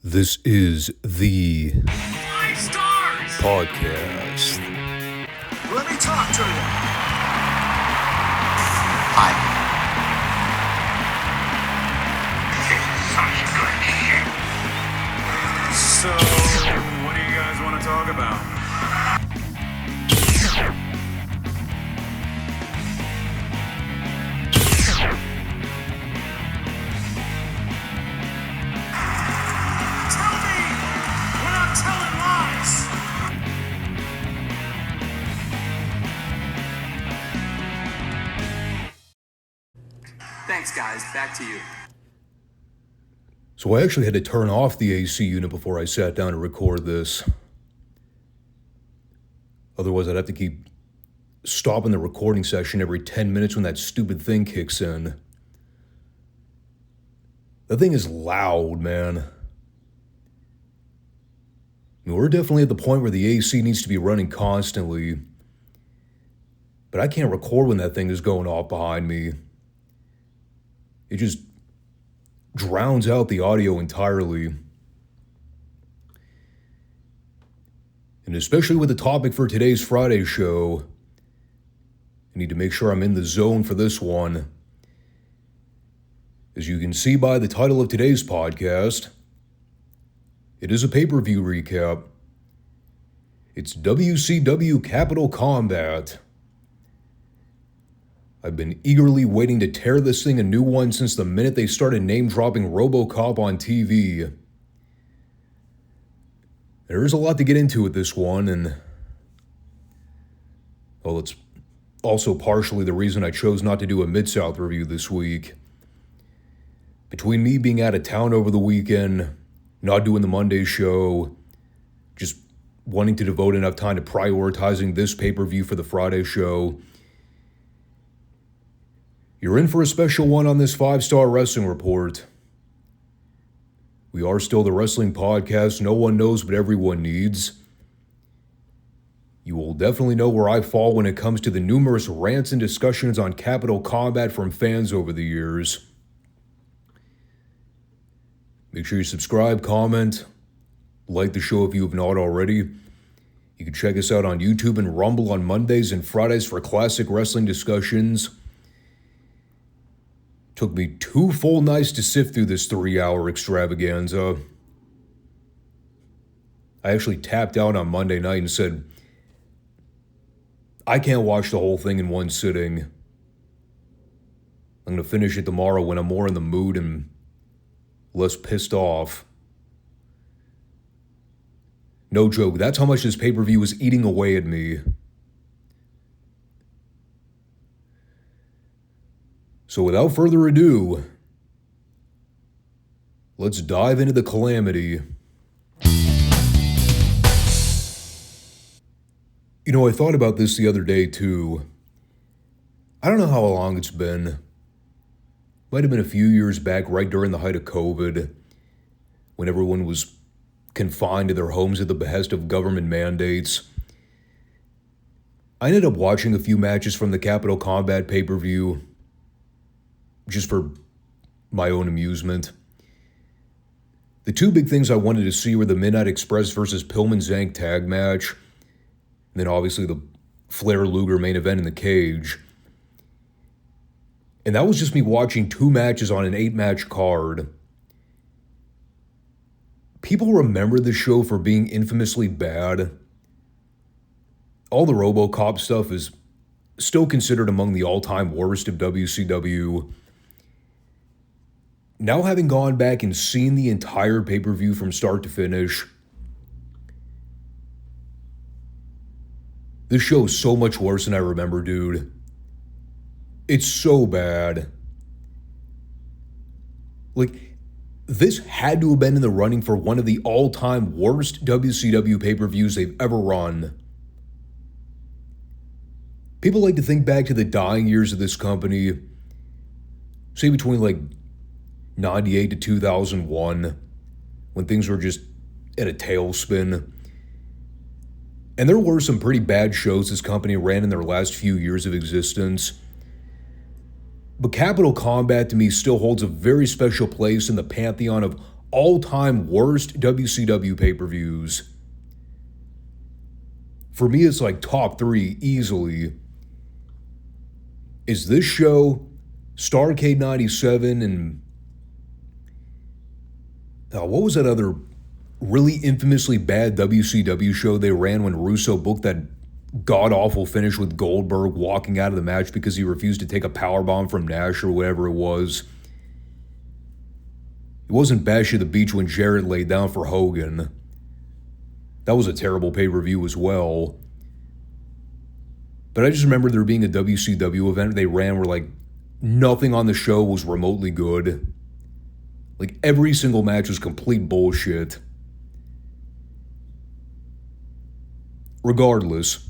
This is the Five Stars podcast. Let me talk to you. Hi. So, what do you guys want to talk about? Tell me we're not telling lies. Thanks, guys. Back to you. So I actually had to turn off the AC unit before I sat down to record this. Otherwise, I'd have to keep stopping the recording session every 10 minutes when that stupid thing kicks in. That thing is loud, man. I mean, we're definitely at the point where the AC needs to be running constantly. But I can't record when that thing is going off behind me. It just drowns out the audio entirely. And especially with the topic for today's Friday show, I need to make sure I'm in the zone for this one. As you can see by the title of today's podcast, it is a pay-per-view recap. It's WCW Capital Combat. I've been eagerly waiting to tear this thing a new one since the minute they started name-dropping Robocop on TV. There is a lot to get into with this one, and well, it's also partially the reason I chose not to do a Mid-South review this week. Between me being out of town over the weekend, not doing the Monday show, just wanting to devote enough time to prioritizing this pay-per-view for the Friday show, you're in for a special one on this Five Starr Wrestling Report. We are still the wrestling podcast no one knows but everyone needs. You will definitely know where I fall when it comes to the numerous rants and discussions on Capital Combat from fans over the years. Make sure you subscribe, comment, like the show if you have not already. You can check us out on YouTube and Rumble on Mondays and Fridays for classic wrestling discussions. Took me 2 full nights to sift through this 3-hour extravaganza. I actually tapped out on Monday night and said, I can't watch the whole thing in one sitting. I'm going to finish it tomorrow when I'm more in the mood and less pissed off. No joke, that's how much this pay-per-view was eating away at me. So without further ado, let's dive into the calamity. You know, I thought about this the other day too. I don't know how long it's been. Might have been a few years back, right during the height of COVID, when everyone was confined to their homes at the behest of government mandates. I ended up watching a few matches from the Capital Combat pay-per-view, just for my own amusement. The 2 big things I wanted to see were the Midnight Express versus Pillman Zank tag match, and then obviously the Flair Luger main event in the cage. And that was just me watching 2 matches on an 8-match card. People remember the show for being infamously bad. All the Robocop stuff is still considered among the all-time worst of WCW. Now, having gone back and seen the entire pay-per-view from start to finish, this show is so much worse than I remember, dude. It's so bad. Like, this had to have been in the running for one of the all-time worst WCW pay-per-views they've ever run. People like to think back to the dying years of this company, say between like 98 to 2001, when things were just at a tailspin. And there were some pretty bad shows this company ran in their last few years of existence. But Capital Combat to me still holds a very special place in the pantheon of all-time worst WCW pay-per-views. For me, it's like top 3 easily. Is this show, Starrcade 97, and what was that other really infamously bad WCW show they ran when Russo booked that god-awful finish with Goldberg walking out of the match because he refused to take a powerbomb from Nash or whatever it was? It wasn't Bash at the Beach when Jarrett laid down for Hogan. That was a terrible pay-per-view as well. But I just remember there being a WCW event they ran where like nothing on the show was remotely good. Like every single match was complete bullshit. Regardless,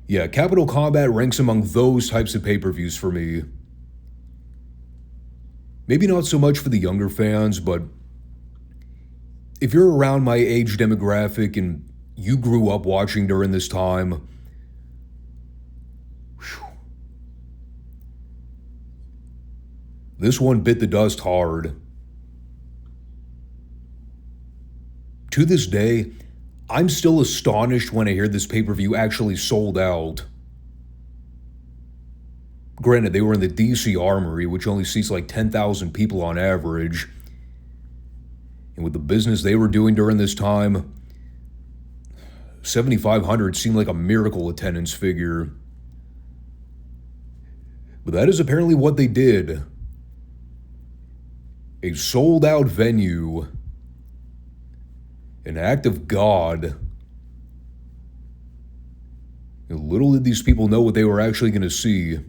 yeah, Capital Combat ranks among those types of pay-per-views for me. Maybe not so much for the younger fans, but if you're around my age demographic and you grew up watching during this time, this one bit the dust hard. To this day, I'm still astonished when I hear this pay-per-view actually sold out. Granted, they were in the DC Armory, which only seats like 10,000 people on average. And with the business they were doing during this time, 7,500 seemed like a miracle attendance figure. But that is apparently what they did. A sold-out venue. An act of God. Little did these people know what they were actually going to see.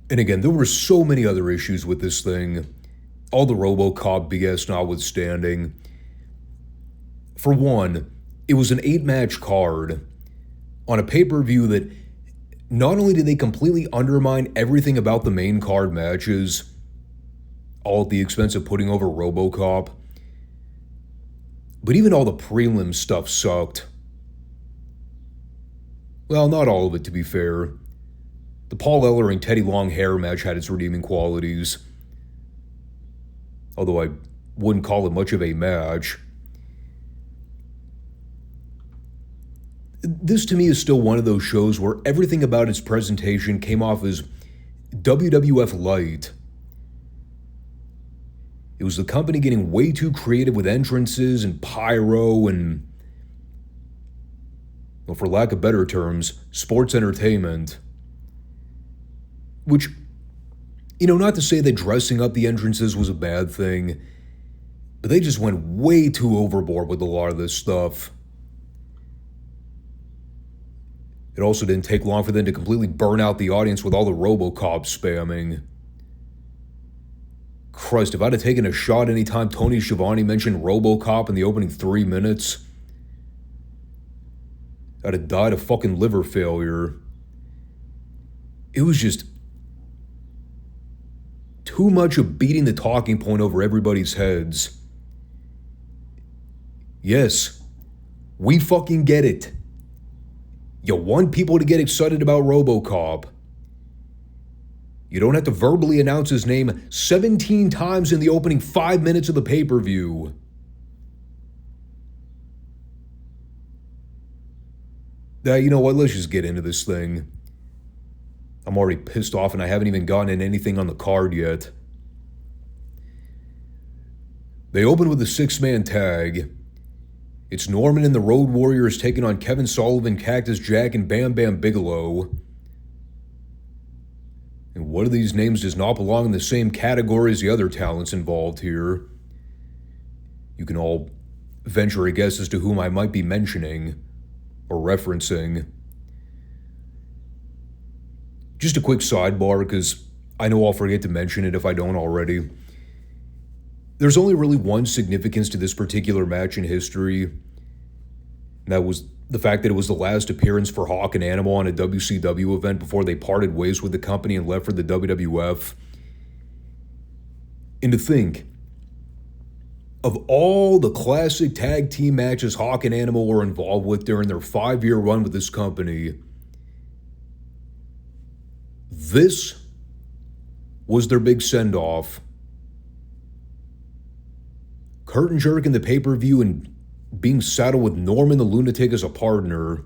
And again, there were so many other issues with this thing. All the Robocop BS notwithstanding. For one, it was an 8-match card on a pay-per-view that not only did they completely undermine everything about the main card matches, all at the expense of putting over Robocop, but even all the prelim stuff sucked. Well, not all of it, to be fair. The Paul Ellering Teddy Long hair match had its redeeming qualities, although I wouldn't call it much of a match. This to me is still one of those shows where everything about its presentation came off as WWF light. It was the company getting way too creative with entrances and pyro and, well, for lack of better terms, sports entertainment. Which, not to say that dressing up the entrances was a bad thing, but they just went way too overboard with a lot of this stuff. It also didn't take long for them to completely burn out the audience with all the Robocop spamming. Christ, if I'd have taken a shot anytime Tony Schiavone mentioned Robocop in the opening 3 minutes, I'd have died of fucking liver failure. It was just too much of beating the talking point over everybody's heads. Yes, we fucking get it. You want people to get excited about Robocop. You don't have to verbally announce his name 17 times in the opening 5 minutes of the pay-per-view. You know what? Let's just get into this thing. I'm already pissed off and I haven't even gotten in anything on the card yet. They open with a 6-man tag. It's Norman and the Road Warriors taking on Kevin Sullivan, Cactus Jack, and Bam Bam Bigelow. And one of these names does not belong in the same category as the other talents involved here. You can all venture a guess as to whom I might be mentioning or referencing. Just a quick sidebar, because I know I'll forget to mention it if I don't already. There's only really one significance to this particular match in history, and that was the fact that it was the last appearance for Hawk and Animal on a WCW event before they parted ways with the company and left for the WWF. And to think, of all the classic tag team matches Hawk and Animal were involved with during their 5-year run with this company, this was their big send-off. Curtain jerk in the pay-per-view and being saddled with Norman the Lunatic as a partner.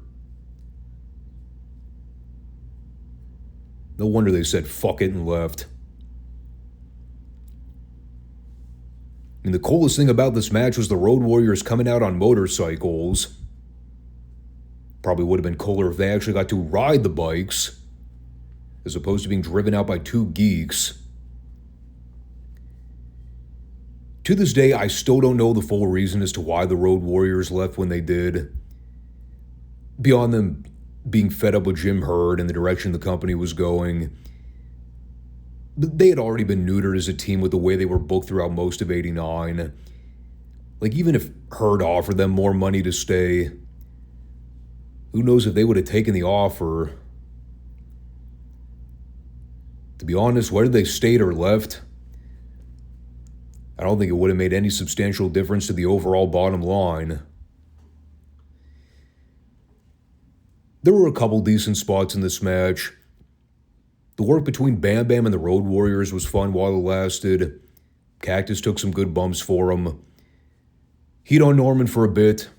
No wonder they said fuck it and left. And the coolest thing about this match was the Road Warriors coming out on motorcycles. Probably would have been cooler if they actually got to ride the bikes, as opposed to being driven out by two geeks. To this day, I still don't know the full reason as to why the Road Warriors left when they did. Beyond them being fed up with Jim Herd and the direction the company was going. But they had already been neutered as a team with the way they were booked throughout most of '89. Like, even if Herd offered them more money to stay, who knows if they would have taken the offer. To be honest, whether they stayed or left, I don't think it would have made any substantial difference to the overall bottom line. There were a couple decent spots in this match. The work between Bam Bam and the Road Warriors was fun while it lasted. Cactus took some good bumps for him. Heat on Norman for a bit,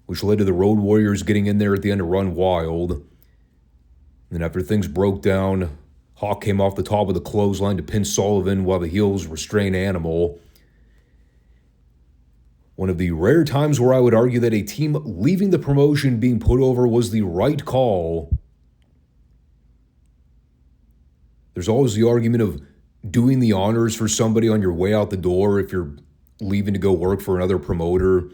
which led to the Road Warriors getting in there at the end to run wild. Then after things broke down, Hawk came off the top of the clothesline to pin Sullivan while the heels restrained Animal. One of the rare times where I would argue that a team leaving the promotion being put over was the right call. There's always the argument of doing the honors for somebody on your way out the door if you're leaving to go work for another promoter.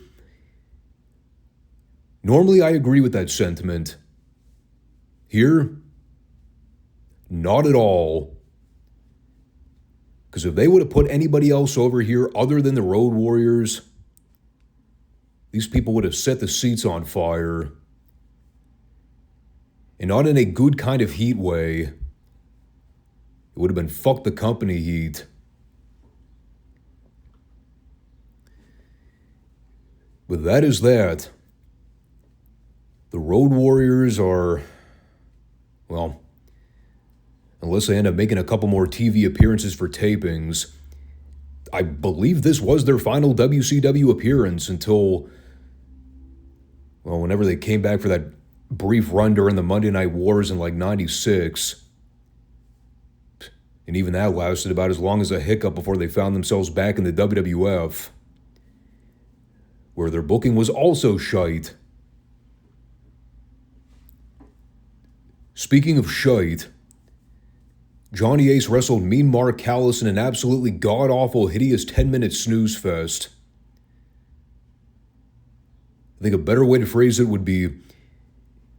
Normally, I agree with that sentiment. Here, not at all. Because if they would have put anybody else over here other than the Road Warriors, these people would have set the seats on fire. And not in a good kind of heat way. It would have been fuck the company heat. But that is that. The Road Warriors are, well, unless they end up making a couple more TV appearances for tapings, I believe this was their final WCW appearance until, well, whenever they came back for that brief run during the Monday Night Wars in like '96. And even that lasted about as long as a hiccup before they found themselves back in the WWF, where their booking was also shite. Speaking of shite, Johnny Ace wrestled Mean Mark Callis in an absolutely god-awful, hideous 10-minute snooze fest. I think a better way to phrase it would be,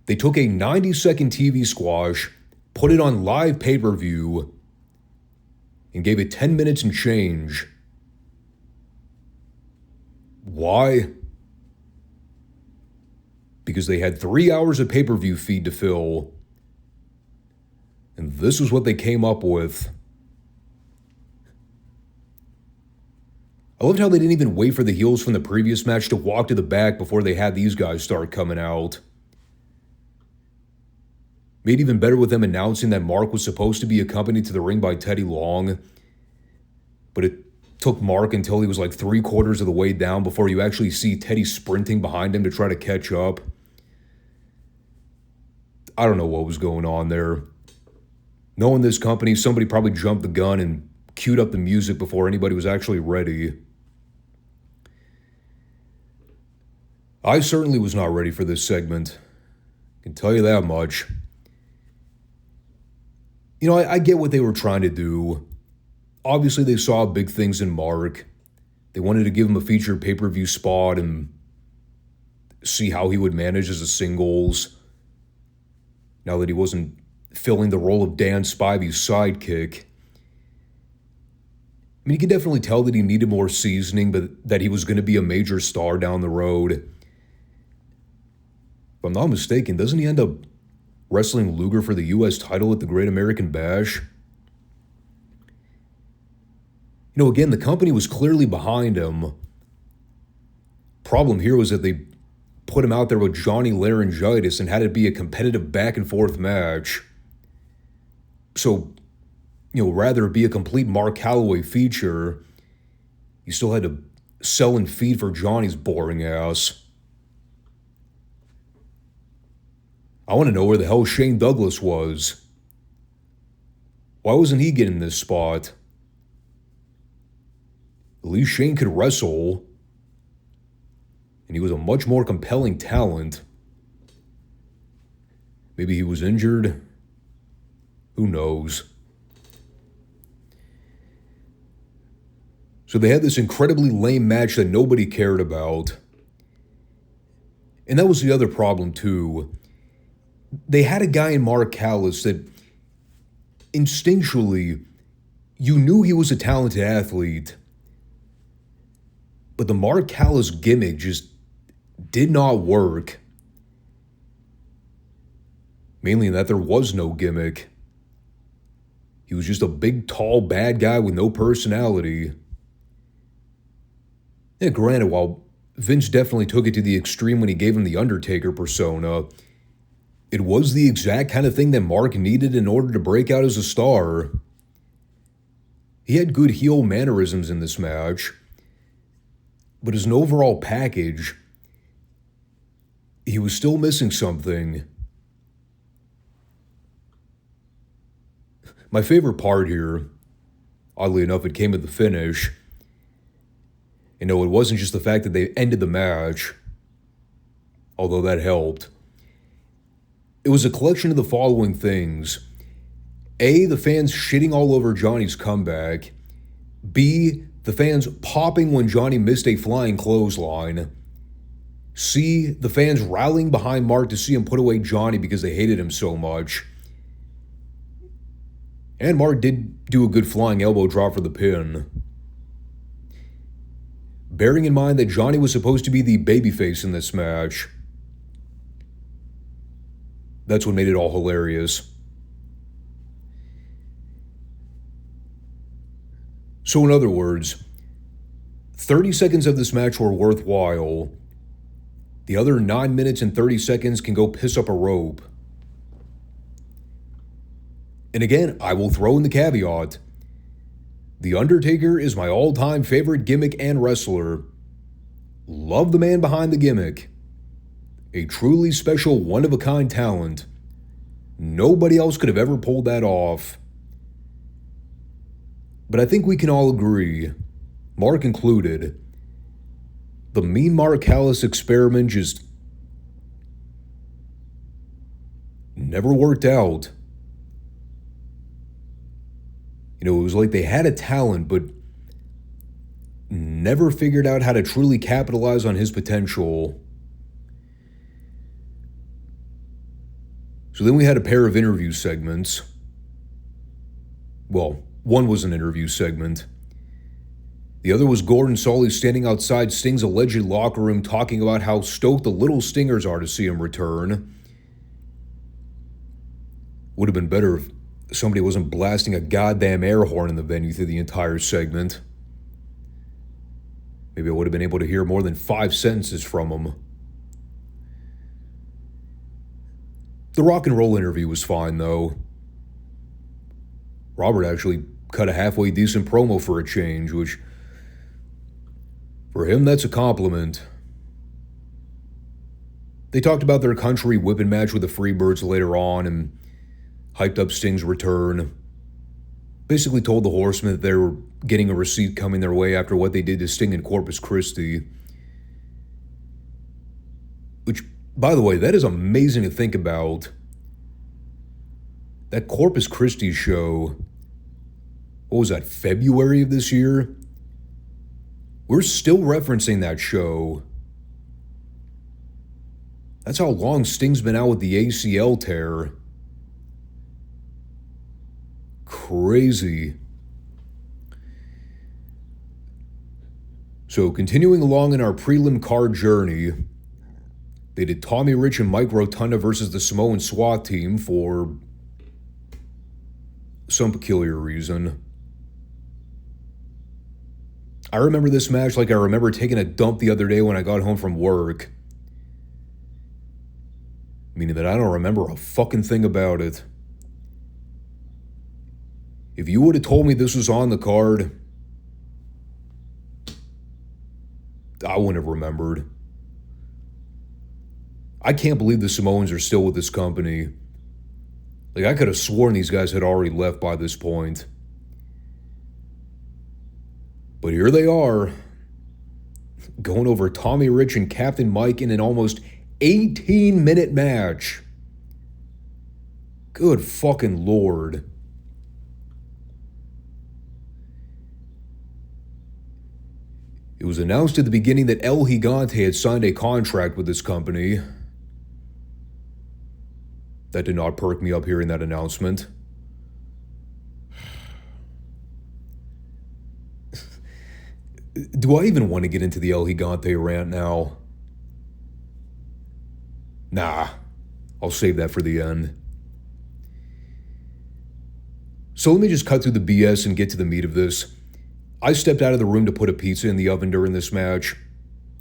they took a 90-second TV squash, put it on live pay-per-view, and gave it 10 minutes and change. Why? Because they had 3 hours of pay-per-view feed to fill. And this is what they came up with. I loved how they didn't even wait for the heels from the previous match to walk to the back before they had these guys start coming out. Made even better with them announcing that Mark was supposed to be accompanied to the ring by Teddy Long. But it took Mark until he was like 3/4 of the way down before you actually see Teddy sprinting behind him to try to catch up. I don't know what was going on there. Knowing this company, somebody probably jumped the gun and queued up the music before anybody was actually ready. I certainly was not ready for this segment. I can tell you that much. You know, I get what they were trying to do. Obviously, they saw big things in Mark. They wanted to give him a featured pay-per-view spot and see how he would manage as a singles, now that he wasn't filling the role of Dan Spivey's sidekick. I mean, you could definitely tell that he needed more seasoning, but that he was going to be a major star down the road. If I'm not mistaken, doesn't he end up wrestling Luger for the U.S. title at the Great American Bash? You know, again, the company was clearly behind him. Problem here was that they put him out there with Johnny Laryngitis and had it be a competitive back-and-forth match. So, rather be a complete Mark Calloway feature, you still had to sell and feed for Johnny's boring ass. I want to know where the hell Shane Douglas was. Why wasn't he getting this spot? At least Shane could wrestle, and he was a much more compelling talent. Maybe he was injured. Who knows? So they had this incredibly lame match that nobody cared about. And that was the other problem too. They had a guy in Mark Callis that instinctually you knew he was a talented athlete. But the Mark Callis gimmick just did not work. Mainly in that there was no gimmick. He was just a big, tall, bad guy with no personality. And granted, while Vince definitely took it to the extreme when he gave him the Undertaker persona, it was the exact kind of thing that Mark needed in order to break out as a star. He had good heel mannerisms in this match, but as an overall package, he was still missing something. My favorite part here, oddly enough, it came at the finish. And no, it wasn't just the fact that they ended the match, although that helped. It was a collection of the following things. A, the fans shitting all over Johnny's comeback. B, the fans popping when Johnny missed a flying clothesline. C, the fans rallying behind Mark to see him put away Johnny because they hated him so much. And Mark did do a good flying elbow drop for the pin. Bearing in mind that Johnny was supposed to be the babyface in this match, that's what made it all hilarious. So in other words, 30 seconds of this match were worthwhile. The other 9 minutes and 30 seconds can go piss up a rope. And again, I will throw in the caveat. The Undertaker is my all-time favorite gimmick and wrestler. Love the man behind the gimmick. A truly special, one-of-a-kind talent. Nobody else could have ever pulled that off. But I think we can all agree, Mark included, the Mean Mark Callis experiment just never worked out. It was like they had a talent, but never figured out how to truly capitalize on his potential. So then we had a pair of interview segments. Well, one was an interview segment. The other was Gordon Solly standing outside Sting's alleged locker room talking about how stoked the little Stingers are to see him return. Would have been better if somebody wasn't blasting a goddamn air horn in the venue through the entire segment. Maybe I would have been able to hear more than 5 sentences from him. The rock and roll interview was fine, though. Robert actually cut a halfway decent promo for a change, which, for him, that's a compliment. They talked about their country whipping match with the Freebirds later on and hyped up Sting's return. Basically told the Horsemen that they were getting a receipt coming their way after what they did to Sting in Corpus Christi. Which, by the way, that is amazing to think about. That Corpus Christi show, what was that, February of this year? We're still referencing that show. That's how long Sting's been out with the ACL tear. Crazy. So continuing along in our prelim card journey, they did Tommy Rich and Mike Rotunda versus the Samoan SWAT team for some peculiar reason. I remember this match like I remember taking a dump the other day when I got home from work. Meaning that I don't remember a fucking thing about it. If you would have told me this was on the card, I wouldn't have remembered. I can't believe the Samoans are still with this company. Like, I could have sworn these guys had already left by this point. But here they are, going over Tommy Rich and Captain Mike in an almost 18-minute match. Good fucking Lord. It was announced at the beginning that El Gigante had signed a contract with this company. That did not perk me up hearing that announcement. Do I even want to get into the El Gigante rant now? Nah, I'll save that for the end. So let me just cut through the BS and get to the meat of this. I stepped out of the room to put a pizza in the oven during this match.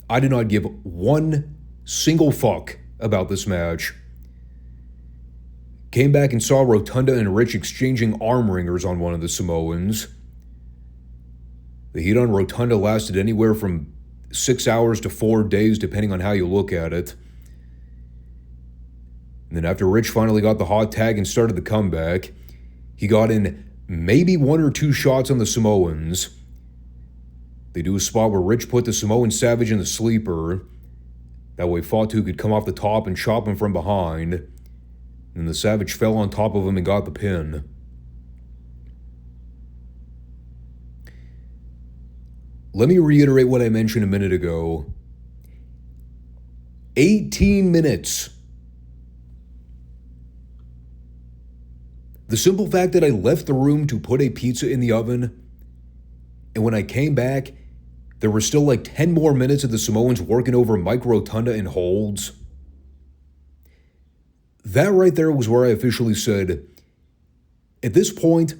I did not give one single fuck about this match. Came back and saw Rotunda and Rich exchanging arm ringers on one of the Samoans. The heat on Rotunda lasted anywhere from 6 hours to 4 days, depending on how you look at it. And then after Rich finally got the hot tag and started the comeback, he got in maybe 1 or 2 shots on the Samoans. They do a spot where Rich put the Samoan Savage in the sleeper. That way Fatu could come off the top and chop him from behind. And the Savage fell on top of him and got the pin. Let me reiterate what I mentioned a minute ago. 18 minutes. The simple fact that I left the room to put a pizza in the oven, and when I came back, there were still like 10 more minutes of the Samoans working over Mike Rotunda in holds. That right there was where I officially said, at this point,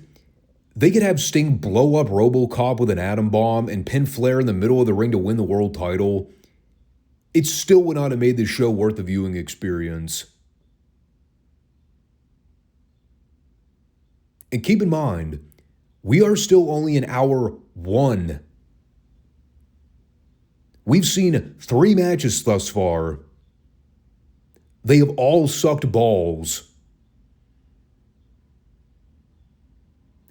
they could have Sting blow up Robocop with an atom bomb and pin Flair in the middle of the ring to win the world title. It still would not have made this show worth the viewing experience. And keep in mind, we are still only in hour 1. We've seen 3 matches thus far. They have all sucked balls.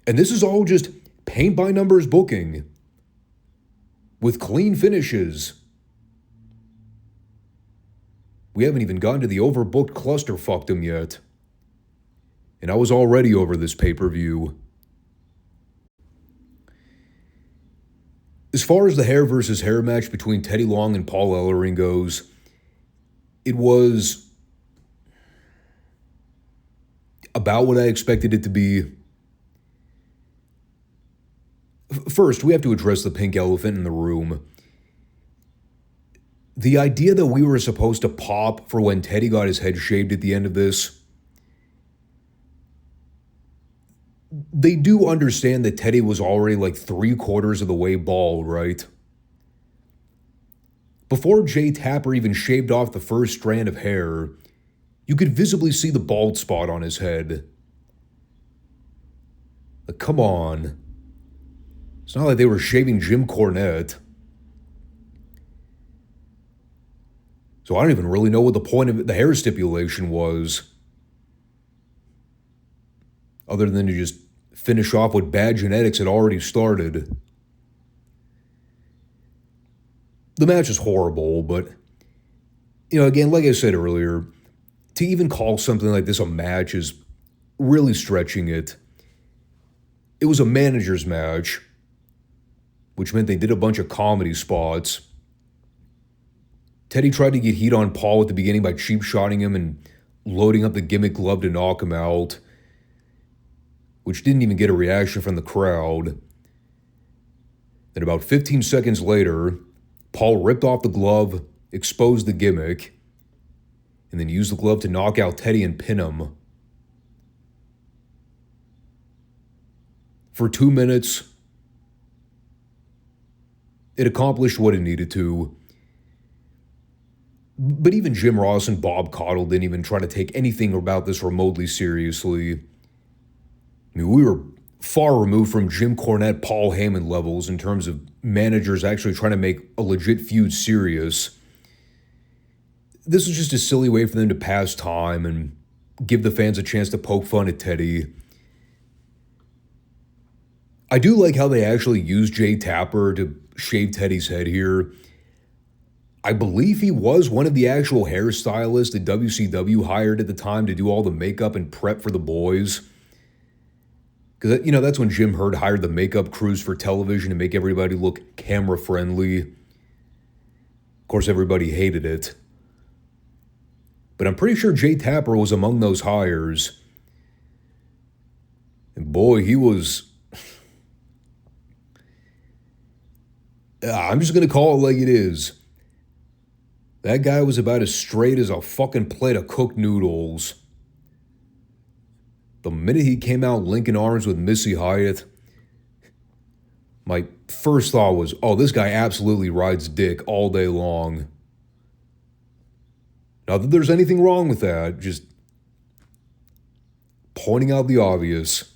And this is all just paint-by-numbers booking with clean finishes. We haven't even gotten to the overbooked clusterfuckdom yet. And I was already over this pay-per-view. As far as the hair versus hair match between Teddy Long and Paul Ellering goes, it was about what I expected it to be. First, we have to address the pink elephant in the room. The idea that we were supposed to pop for when Teddy got his head shaved at the end of this. They do understand that Teddy was already like 3/4 of the way bald, right? Before Jay Tapper even shaved off the first strand of hair, you could visibly see the bald spot on his head. Like, come on. It's not like they were shaving Jim Cornette. So I don't even really know what the point of the hair stipulation was. Other than to just finish off what bad genetics had already started. The match is horrible, but, again, like I said earlier, to even call something like this a match is really stretching it. It was a manager's match, which meant they did a bunch of comedy spots. Teddy tried to get heat on Paul at the beginning by cheap-shotting him and loading up the gimmick glove to knock him out, which didn't even get a reaction from the crowd. Then about 15 seconds later, Paul ripped off the glove, exposed the gimmick, and then used the glove to knock out Teddy and pin him. For 2 minutes, it accomplished what it needed to. But even Jim Ross and Bob Caudle didn't even try to take anything about this remotely seriously. I mean, we were far removed from Jim Cornette, Paul Heyman levels in terms of managers actually trying to make a legit feud serious. This was just a silly way for them to pass time and give the fans a chance to poke fun at Teddy. I do like how they actually used Jay Tapper to shave Teddy's head here. I believe he was one of the actual hairstylists that WCW hired at the time to do all the makeup and prep for the boys. Because, that's when Jim Herd hired the makeup crews for television to make everybody look camera friendly. Of course, everybody hated it. But I'm pretty sure Jay Tapper was among those hires. And boy, he was... I'm just going to call it like it is. That guy was about as straight as a fucking plate of cooked noodles. The minute he came out linking arms with Missy Hyatt, my first thought was, oh, this guy absolutely rides dick all day long. Not that there's anything wrong with that, just pointing out the obvious.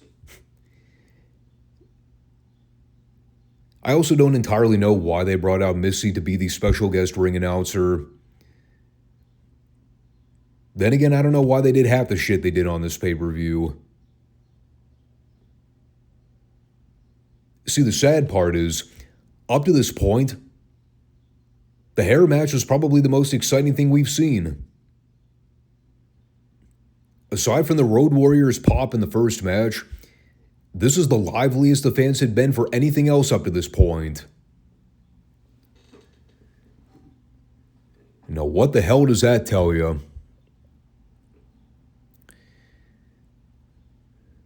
I also don't entirely know why they brought out Missy to be the special guest ring announcer. Then again, I don't know why they did half the shit they did on this pay-per-view. See, the sad part is, up to this point, the hair match was probably the most exciting thing we've seen. Aside from the Road Warriors pop in the first match, this is the liveliest the fans had been for anything else up to this point. Now, what the hell does that tell you?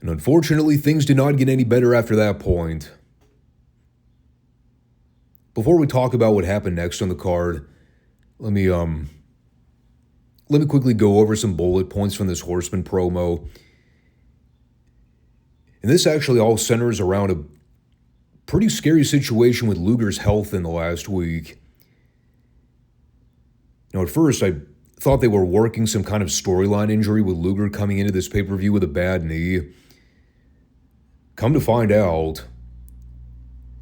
And unfortunately, things did not get any better after that point. Before we talk about what happened next on the card, let me quickly go over some bullet points from this Horseman promo. And this actually all centers around a pretty scary situation with Luger's health in the last week. Now, at first, I thought they were working some kind of storyline injury with Luger coming into this pay-per-view with a bad knee. Come to find out,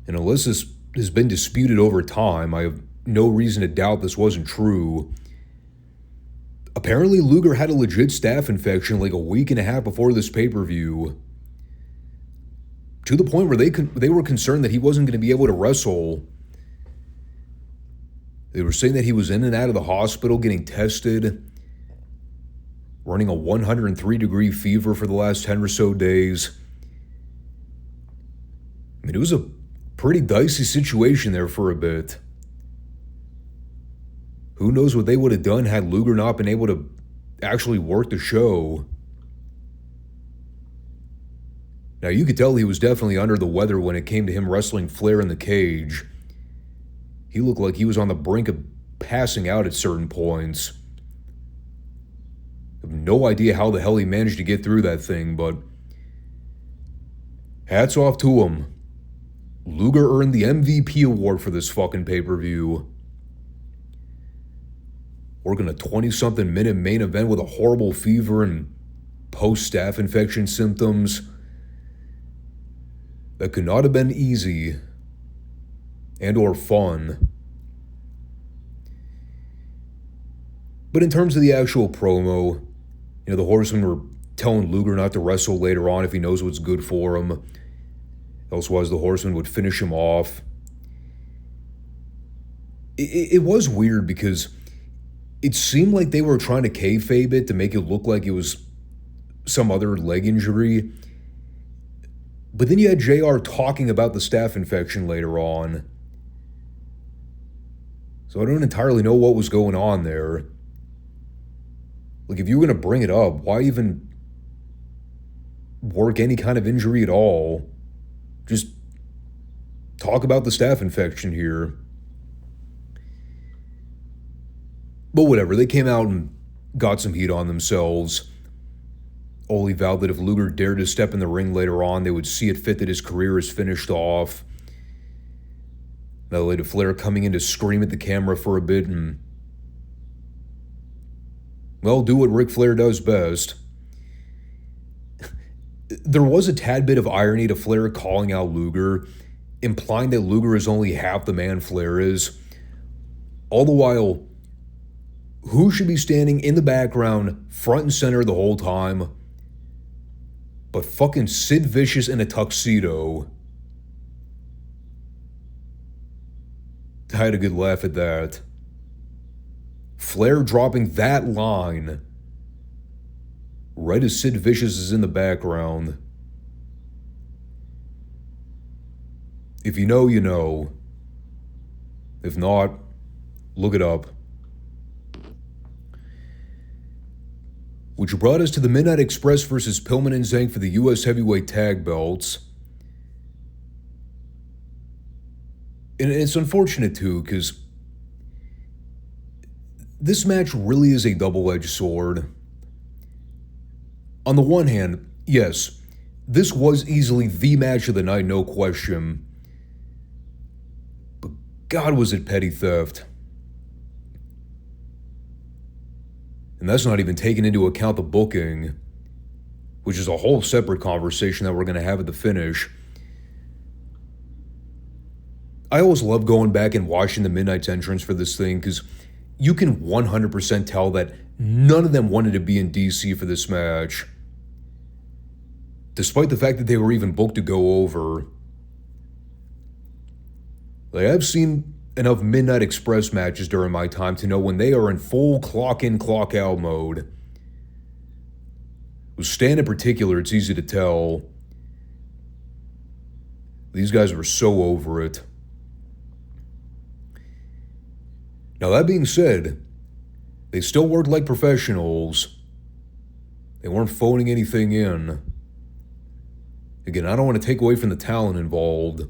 and unless this has been disputed over time, I have no reason to doubt this wasn't true. Apparently, Luger had a legit staph infection like a week and a half before this pay-per-view, to the point where they were concerned that he wasn't going to be able to wrestle. They were saying that he was in and out of the hospital getting tested, running a 103-degree fever for the last 10 or so days. I mean, it was a pretty dicey situation there for a bit. Who knows what they would have done had Luger not been able to actually work the show. Now, you could tell he was definitely under the weather when it came to him wrestling Flair in the cage. He looked like he was on the brink of passing out at certain points. I have no idea how the hell he managed to get through that thing, but hats off to him. Luger earned the MVP award for this fucking pay-per-view. Working a 20-something minute main event with a horrible fever and post-staph infection symptoms. That could not have been easy and or fun. But in terms of the actual promo, the Horsemen were telling Luger not to wrestle later on if he knows what's good for him. Elsewise, the Horsemen would finish him off. It was weird because it seemed like they were trying to kayfabe it to make it look like it was some other leg injury. But then you had JR talking about the staph infection later on. So I don't entirely know what was going on there. Like, if you were going to bring it up, why even work any kind of injury at all? Just talk about the staph infection here. But whatever, they came out and got some heat on themselves. Ole vowed that if Luger dared to step in the ring later on, they would see it fit that his career is finished off. That led to Flair coming in to scream at the camera for a bit and, well, do what Ric Flair does best. There was a tad bit of irony to Flair calling out Luger, implying that Luger is only half the man Flair is. All the while, who should be standing in the background, front and center the whole time, but fucking Sid Vicious in a tuxedo? I had a good laugh at that. Flair dropping that line right as Sid Vicious is in the background. If you know, you know. If not, look it up. Which brought us to the Midnight Express versus Pillman and Zank for the U.S. Heavyweight Tag Belts. And it's unfortunate, too, because this match really is a double-edged sword. On the one hand, yes, this was easily the match of the night, no question. But God, was it petty theft. And that's not even taking into account the booking, which is a whole separate conversation that we're going to have at the finish. I always love going back and watching the Midnight's entrance for this thing because you can 100% tell that none of them wanted to be in DC for this match. Despite the fact that they were even booked to go over. Like, I've seen enough Midnight Express matches during my time to know when they are in full clock-in, clock-out mode. With Stan in particular, it's easy to tell. These guys were so over it. Now, that being said, they still worked like professionals. They weren't phoning anything in. Again, I don't want to take away from the talent involved.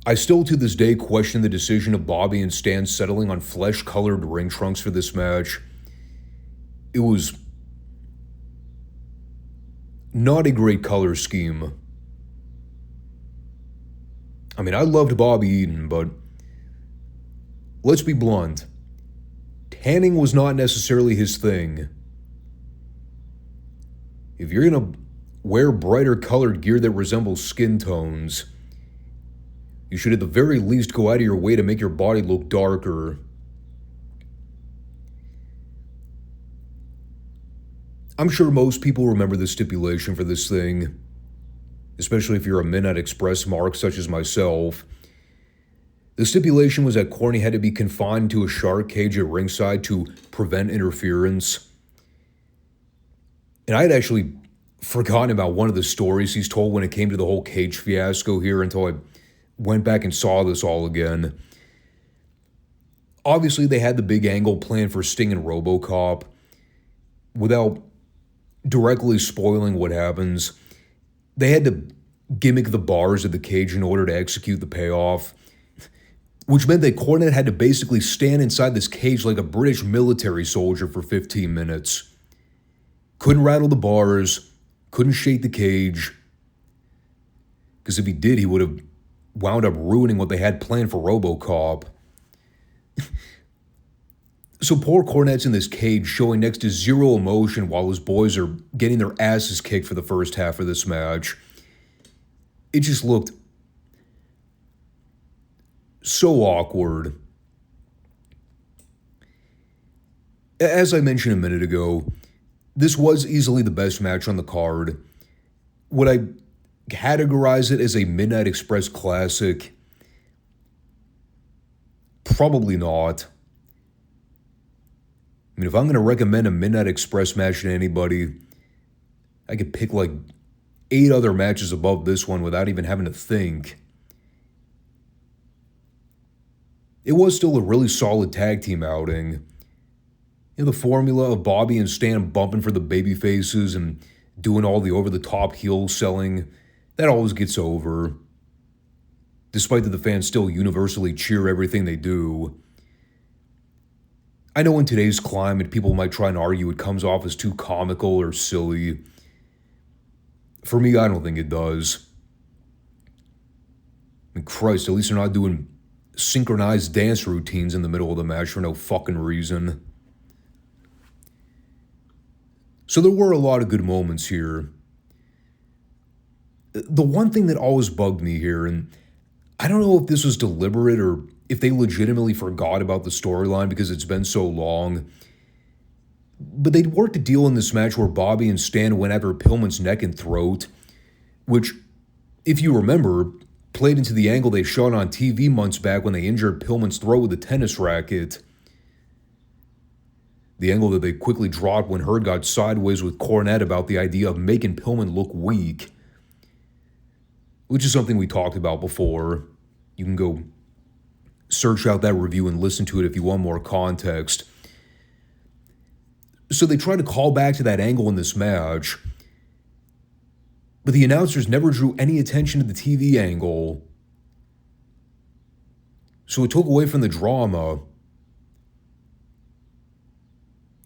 I still to this day question the decision of Bobby and Stan settling on flesh-colored ring trunks for this match. It was not a great color scheme. I mean, I loved Bobby Eaton, but let's be blunt. Tanning was not necessarily his thing. If you're going to wear brighter colored gear that resembles skin tones, you should at the very least go out of your way to make your body look darker. I'm sure most people remember the stipulation for this thing, especially if you're a Midnight Express mark such as myself. The stipulation was that Corny had to be confined to a shark cage at ringside to prevent interference. And I had actually forgotten about one of the stories he's told when it came to the whole cage fiasco here until I went back and saw this all again. Obviously, they had the big angle planned for Sting and Robocop. Without directly spoiling what happens, they had to gimmick the bars of the cage in order to execute the payoff, which meant that Cornette had to basically stand inside this cage like a British military soldier for 15 minutes. Couldn't rattle the bars, couldn't shake the cage, because if he did, he would have wound up ruining what they had planned for Robocop. So poor Cornette's in this cage showing next to zero emotion while his boys are getting their asses kicked for the first half of this match. It just looked so awkward. As I mentioned a minute ago, this was easily the best match on the card. Would I categorize it as a Midnight Express classic? Probably not. I mean, if I'm going to recommend a Midnight Express match to anybody, I could pick like 8 other matches above this one without even having to think. It was still a really solid tag team outing. You know, the formula of Bobby and Stan bumping for the baby faces and doing all the over-the-top heel selling, that always gets over. Despite that the fans still universally cheer everything they do. I know in today's climate, people might try and argue it comes off as too comical or silly. For me, I don't think it does. I mean, Christ, at least they're not doing synchronized dance routines in the middle of the match for no fucking reason. So there were a lot of good moments here. The one thing that always bugged me here, and I don't know if this was deliberate or if they legitimately forgot about the storyline because it's been so long, but they'd worked a deal in this match where Bobby and Stan went after Pillman's neck and throat, which, if you remember, played into the angle they shot on TV months back when they injured Pillman's throat with a tennis racket. The angle that they quickly dropped when Hurd got sideways with Cornette about the idea of making Pillman look weak, which is something we talked about before. You can go search out that review and listen to it if you want more context. So they tried to call back to that angle in this match, but the announcers never drew any attention to the TV angle. So it took away from the drama.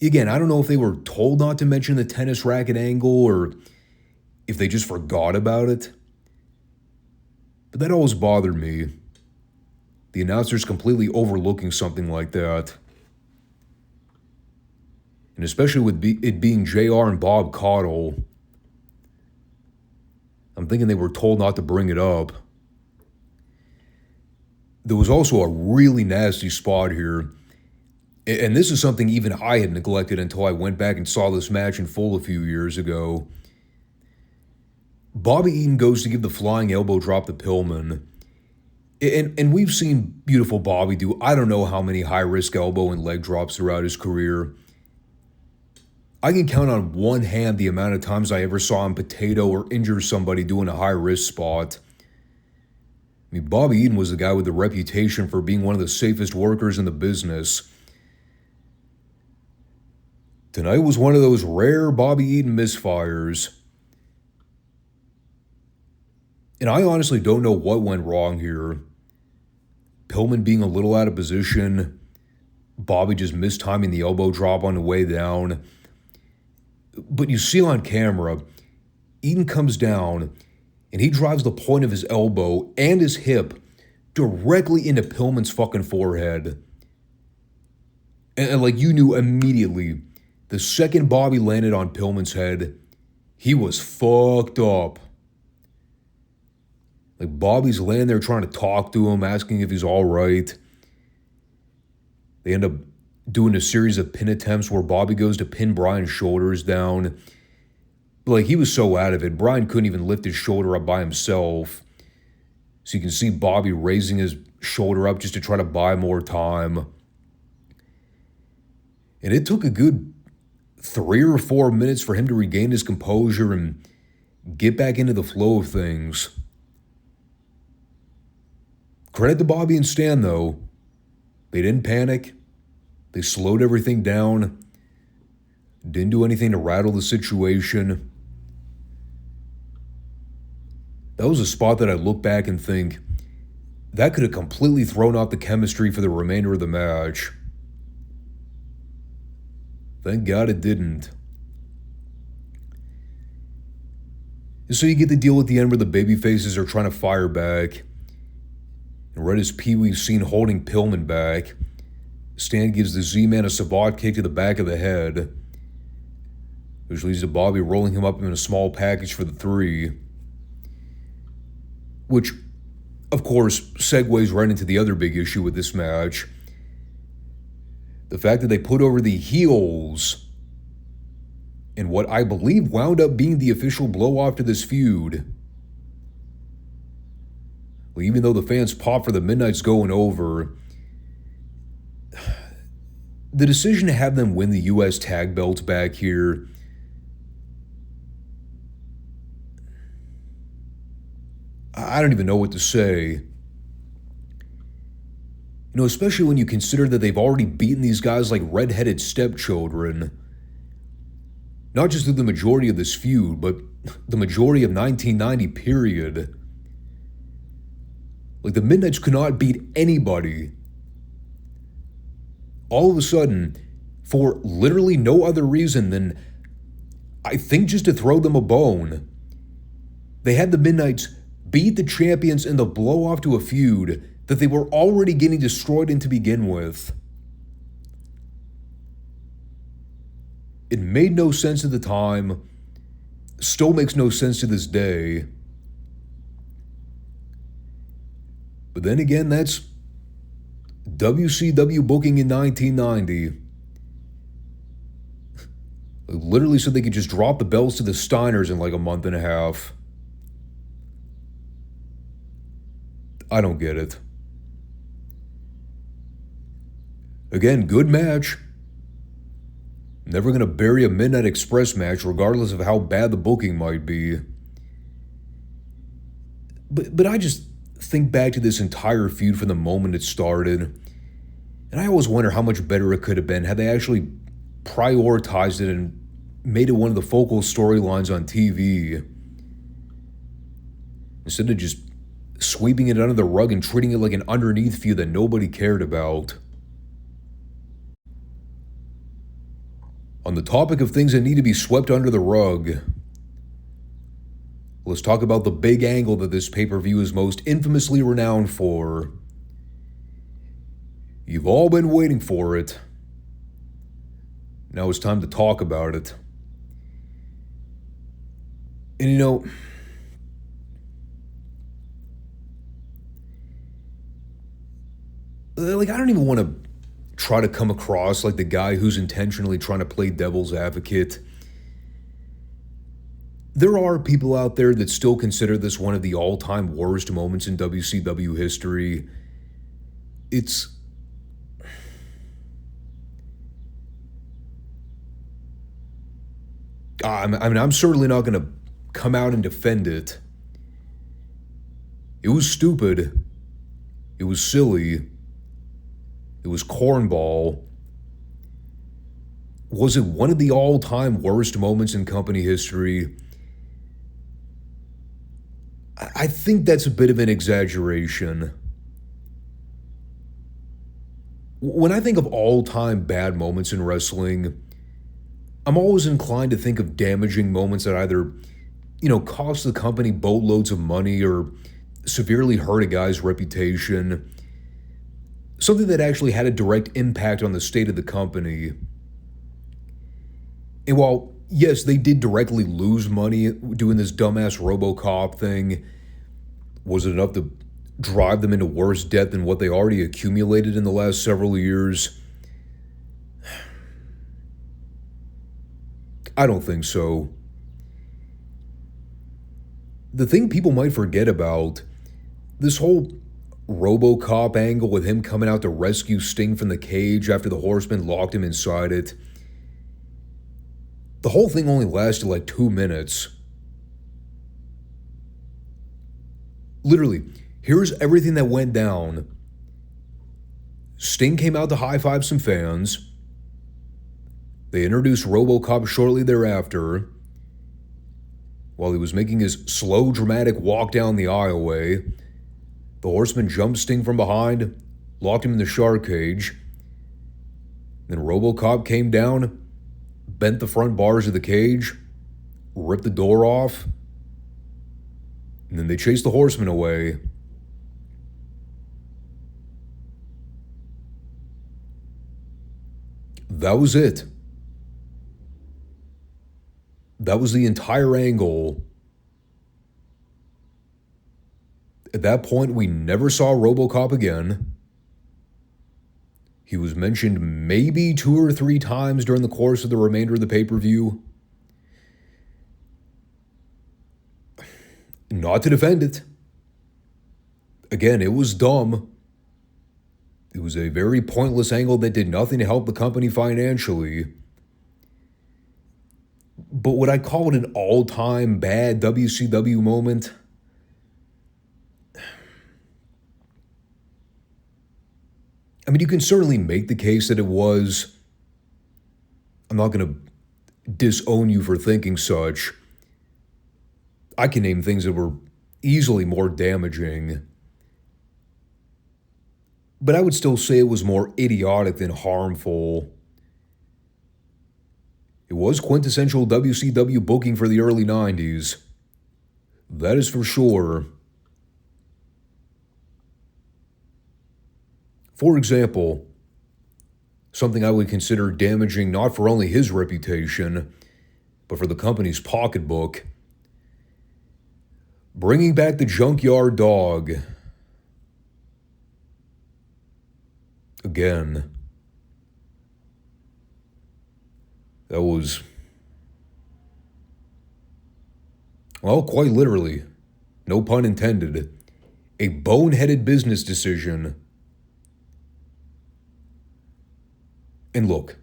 Again, I don't know if they were told not to mention the tennis racket angle or if they just forgot about it. But that always bothered me. The announcers completely overlooking something like that. And especially with it being JR and Bob Caudle, I'm thinking they were told not to bring it up. There was also a really nasty spot here. And this is something even I had neglected until I went back and saw this match in full a few years ago. Bobby Eaton goes to give the flying elbow drop to Pillman. And we've seen beautiful Bobby do I don't know how many high-risk elbow and leg drops throughout his career. I can count on one hand the amount of times I ever saw him potato or injure somebody doing a high-risk spot. I mean, Bobby Eaton was the guy with the reputation for being one of the safest workers in the business. Tonight was one of those rare Bobby Eaton misfires. And I honestly don't know what went wrong here. Pillman being a little out of position. Bobby just mistiming the elbow drop on the way down. But you see on camera, Eaton comes down and he drives the point of his elbow and his hip directly into Pillman's fucking forehead. And like you knew immediately, the second Bobby landed on Pillman's head, he was fucked up. Like Bobby's laying there trying to talk to him, asking if he's all right. They end up doing a series of pin attempts where Bobby goes to pin Bryan's shoulders down. But like he was so out of it, Bryan couldn't even lift his shoulder up by himself. So you can see Bobby raising his shoulder up just to try to buy more time. And it took a good 3 or 4 minutes for him to regain his composure and get back into the flow of things. Credit to Bobby and Stan, though. They didn't panic. They slowed everything down. Didn't do anything to rattle the situation. That was a spot that I look back and think, that could have completely thrown off the chemistry for the remainder of the match. Thank God it didn't. And so you get the deal at the end where the babyfaces are trying to fire back. And right as Pee Wee's seen holding Pillman back, Stan gives the Z-Man a savate kick to the back of the head, which leads to Bobby rolling him up in a small package for the 3. Which, of course, segues right into the other big issue with this match. The fact that they put over the heels in what I believe wound up being the official blow-off to this feud. Well, even though the fans pop for the Midnight's going over, the decision to have them win the U.S. tag belts back here, I don't even know what to say. You know, especially when you consider that they've already beaten these guys like red-headed stepchildren. Not just through the majority of this feud, but the majority of 1990 period. Like, the Midnights could not beat anybody. All of a sudden, for literally no other reason than, I think, just to throw them a bone, they had the Midnights beat the champions in the blow-off to a feud that they were already getting destroyed in to begin with. It made no sense at the time, still makes no sense to this day. But then again, that's WCW booking in 1990. They literally said they could just drop the belts to the Steiners in like a month and a half. I don't get it. Again, good match. Never gonna bury a Midnight Express match, regardless of how bad the booking might be. But I just think back to this entire feud from the moment it started, and I always wonder how much better it could have been had they actually prioritized it and made it one of the focal storylines on TV, instead of just sweeping it under the rug and treating it like an underneath feud that nobody cared about. On the topic of things that need to be swept under the rug, let's talk about the big angle that this pay-per-view is most infamously renowned for. You've all been waiting for it. Now it's time to talk about it. And you know, like, I don't even want to try to come across like the guy who's intentionally trying to play devil's advocate. There are people out there that still consider this one of the all-time worst moments in WCW history. I'm certainly not going to come out and defend it. It was stupid. It was silly. It was cornball. Was it one of the all-time worst moments in company history? I think that's a bit of an exaggeration. When I think of all-time bad moments in wrestling, I'm always inclined to think of damaging moments that either, cost the company boatloads of money or severely hurt a guy's reputation. Something that actually had a direct impact on the state of the company. And while, yes, they did directly lose money doing this dumbass Robocop thing, was it enough to drive them into worse debt than what they already accumulated in the last several years? I don't think so. The thing people might forget about, this whole Robocop angle with him coming out to rescue Sting from the cage after the Horsemen locked him inside it. The whole thing only lasted like 2 minutes. Literally, here's everything that went down. Sting came out to high-five some fans. They introduced Robocop shortly thereafter. While he was making his slow, dramatic walk down the aisleway, the Horseman jumped Sting from behind, locked him in the shark cage. Then Robocop came down, bent the front bars of the cage, ripped the door off, and then they chased the Horseman away. That was it. That was the entire angle. At that point, we never saw Robocop again. He was mentioned maybe 2 or 3 times during the course of the remainder of the pay-per-view. Not to defend it. Again, it was dumb. It was a very pointless angle that did nothing to help the company financially. But would I call it an all-time bad WCW moment? I mean, you can certainly make the case that it was. I'm not going to disown you for thinking such. I can name things that were easily more damaging. But I would still say it was more idiotic than harmful. It was quintessential WCW booking for the early 90s. That is for sure. For example, something I would consider damaging not for only his reputation, but for the company's pocketbook. Bringing back the Junkyard Dog. Again. That was, well, quite literally, no pun intended, a boneheaded business decision. And look,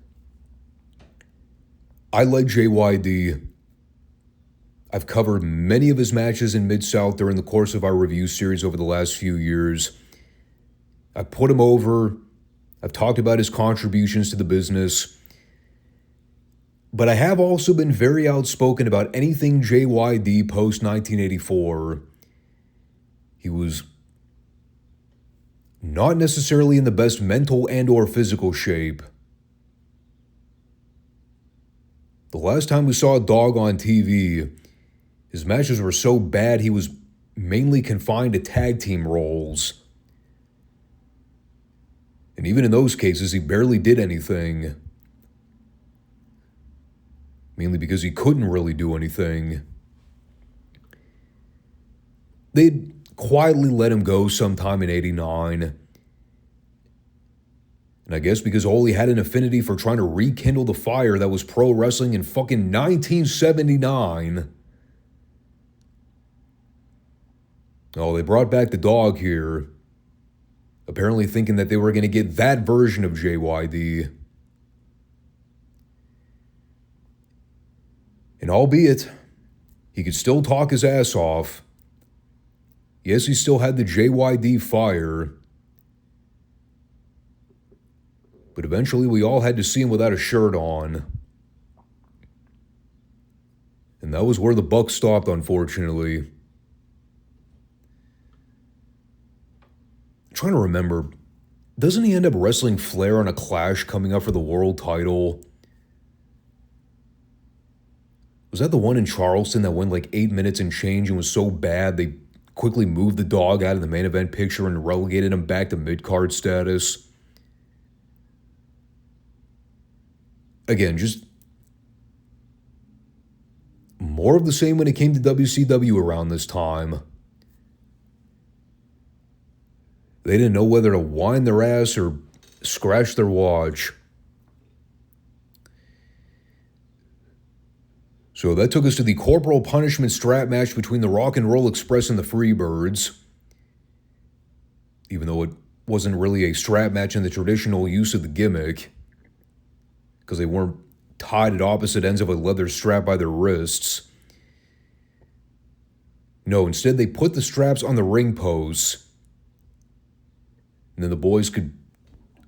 I like JYD. I've covered many of his matches in Mid-South during the course of our review series over the last few years. I've put him over. I've talked about his contributions to the business. But I have also been very outspoken about anything JYD post-1984. He was not necessarily in the best mental and or physical shape. The last time we saw a Dog on TV, his matches were so bad he was mainly confined to tag team roles. And even in those cases, he barely did anything. Mainly because he couldn't really do anything. They'd quietly let him go sometime in '89. And I guess because Ole had an affinity for trying to rekindle the fire that was pro wrestling in fucking 1979. Oh, they brought back the Dog here. Apparently thinking that they were going to get that version of JYD. And albeit, he could still talk his ass off. Yes, he still had the JYD fire. But eventually we all had to see him without a shirt on. And that was where the buck stopped, unfortunately. I'm trying to remember, doesn't he end up wrestling Flair on a clash coming up for the world title? Was that the one in Charleston that went like 8 minutes and change and was so bad they quickly moved the Dog out of the main event picture and relegated him back to mid-card status? Again, just more of the same when it came to WCW around this time. They didn't know whether to wind their ass or scratch their watch. So that took us to the corporal punishment strap match between the Rock and Roll Express and the Freebirds. Even though it wasn't really a strap match in the traditional use of the gimmick, because they weren't tied at opposite ends of a leather strap by their wrists. No, instead they put the straps on the ring posts, and then the boys could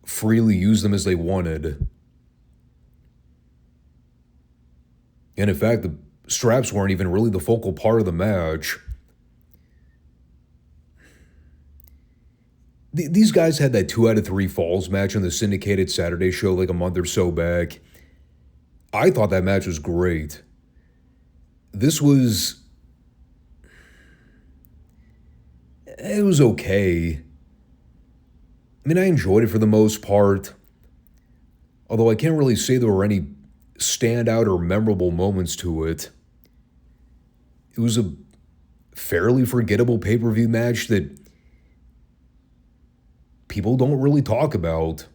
freely use them as they wanted. And in fact, the straps weren't even really the focal part of the match. These guys had that 2 out of 3 falls match on the syndicated Saturday show like a month or so back. I thought that match was great. This was... it was okay. I mean, I enjoyed it for the most part. Although I can't really say there were any standout or memorable moments to it. It was a fairly forgettable pay-per-view match that people don't really talk about.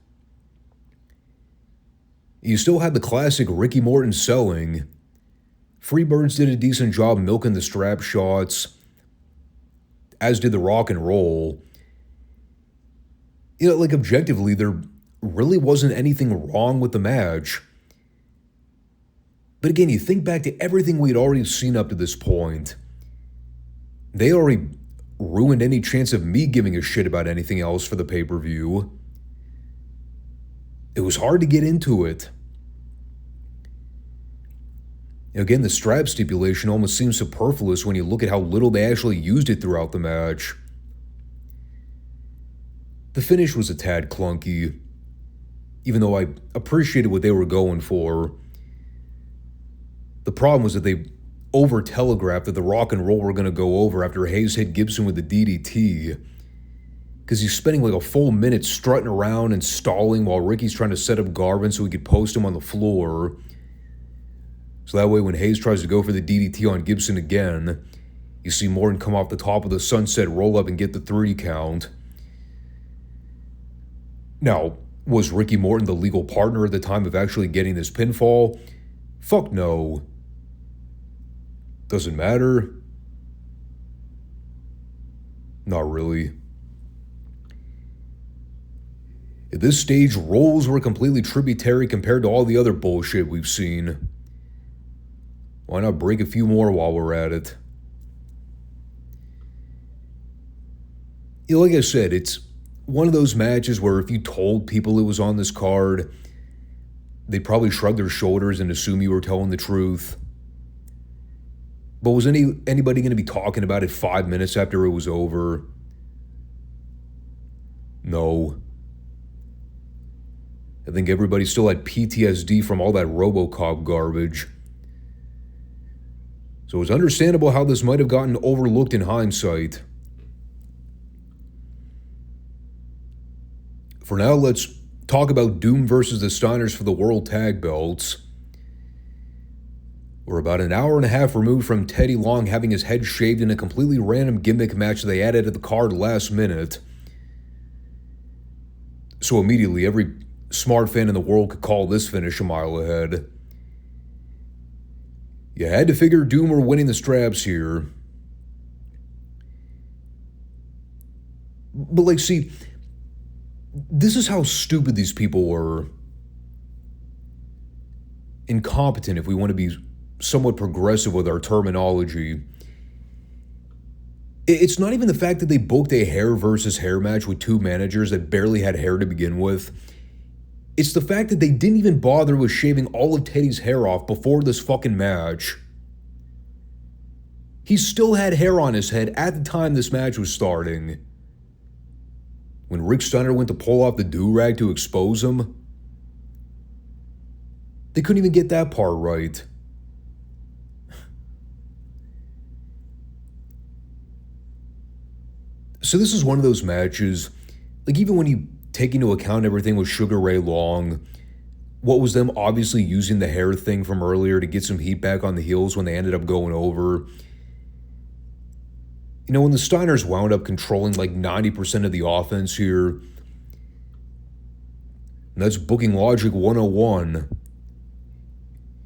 You still had the classic Ricky Morton selling. Freebirds did a decent job milking the strap shots, as did the Rock and Roll. You know, like objectively, there really wasn't anything wrong with the match. But again, you think back to everything we'd already seen up to this point. They already ruined any chance of me giving a shit about anything else for the pay-per-view. It was hard to get into it. Again, the strap stipulation almost seems superfluous when you look at how little they actually used it throughout the match. The finish was a tad clunky, even though I appreciated what they were going for. The problem was that they over-telegraphed that the Rock and Roll were going to go over after Hayes hit Gibson with the DDT. because he's spending like a full minute strutting around and stalling while Ricky's trying to set up Garvin so he could post him on the floor. So that way when Hayes tries to go for the DDT on Gibson again, you see Morton come off the top of the sunset roll-up and get the 3 count. Now, was Ricky Morton the legal partner at the time of actually getting this pinfall? Fuck no. Doesn't matter. Not really. At this stage, roles were completely tributary compared to all the other bullshit we've seen. Why not break a few more while we're at it? You know, like I said, it's one of those matches where if you told people it was on this card, they'd probably shrug their shoulders and assume you were telling the truth. But was anybody going to be talking about it 5 minutes after it was over? No. I think everybody still had PTSD from all that Robocop garbage. So it's understandable how this might have gotten overlooked in hindsight. For now, let's talk about Doom versus the Steiners for the World Tag Belts. We're about an hour and a half removed from Teddy Long having his head shaved in a completely random gimmick match they added to the card last minute. So immediately, every smart fan in the world could call this finish a mile ahead. You had to figure Doom were winning the straps here. But like, see, this is how stupid these people were. Incompetent, if we want to be somewhat progressive with our terminology. It's not even the fact that they booked a hair versus hair match with 2 managers that barely had hair to begin with. It's the fact that they didn't even bother with shaving all of Teddy's hair off before this fucking match. He still had hair on his head at the time this match was starting. When Rick Steiner went to pull off the do-rag to expose him, they couldn't even get that part right. So this is one of those matches, like even when you take into account everything with Sugar Ray Long, what was them obviously using the hair thing from earlier to get some heat back on the heels when they ended up going over. You know, when the Steiners wound up controlling like 90% of the offense here, and that's booking logic 101,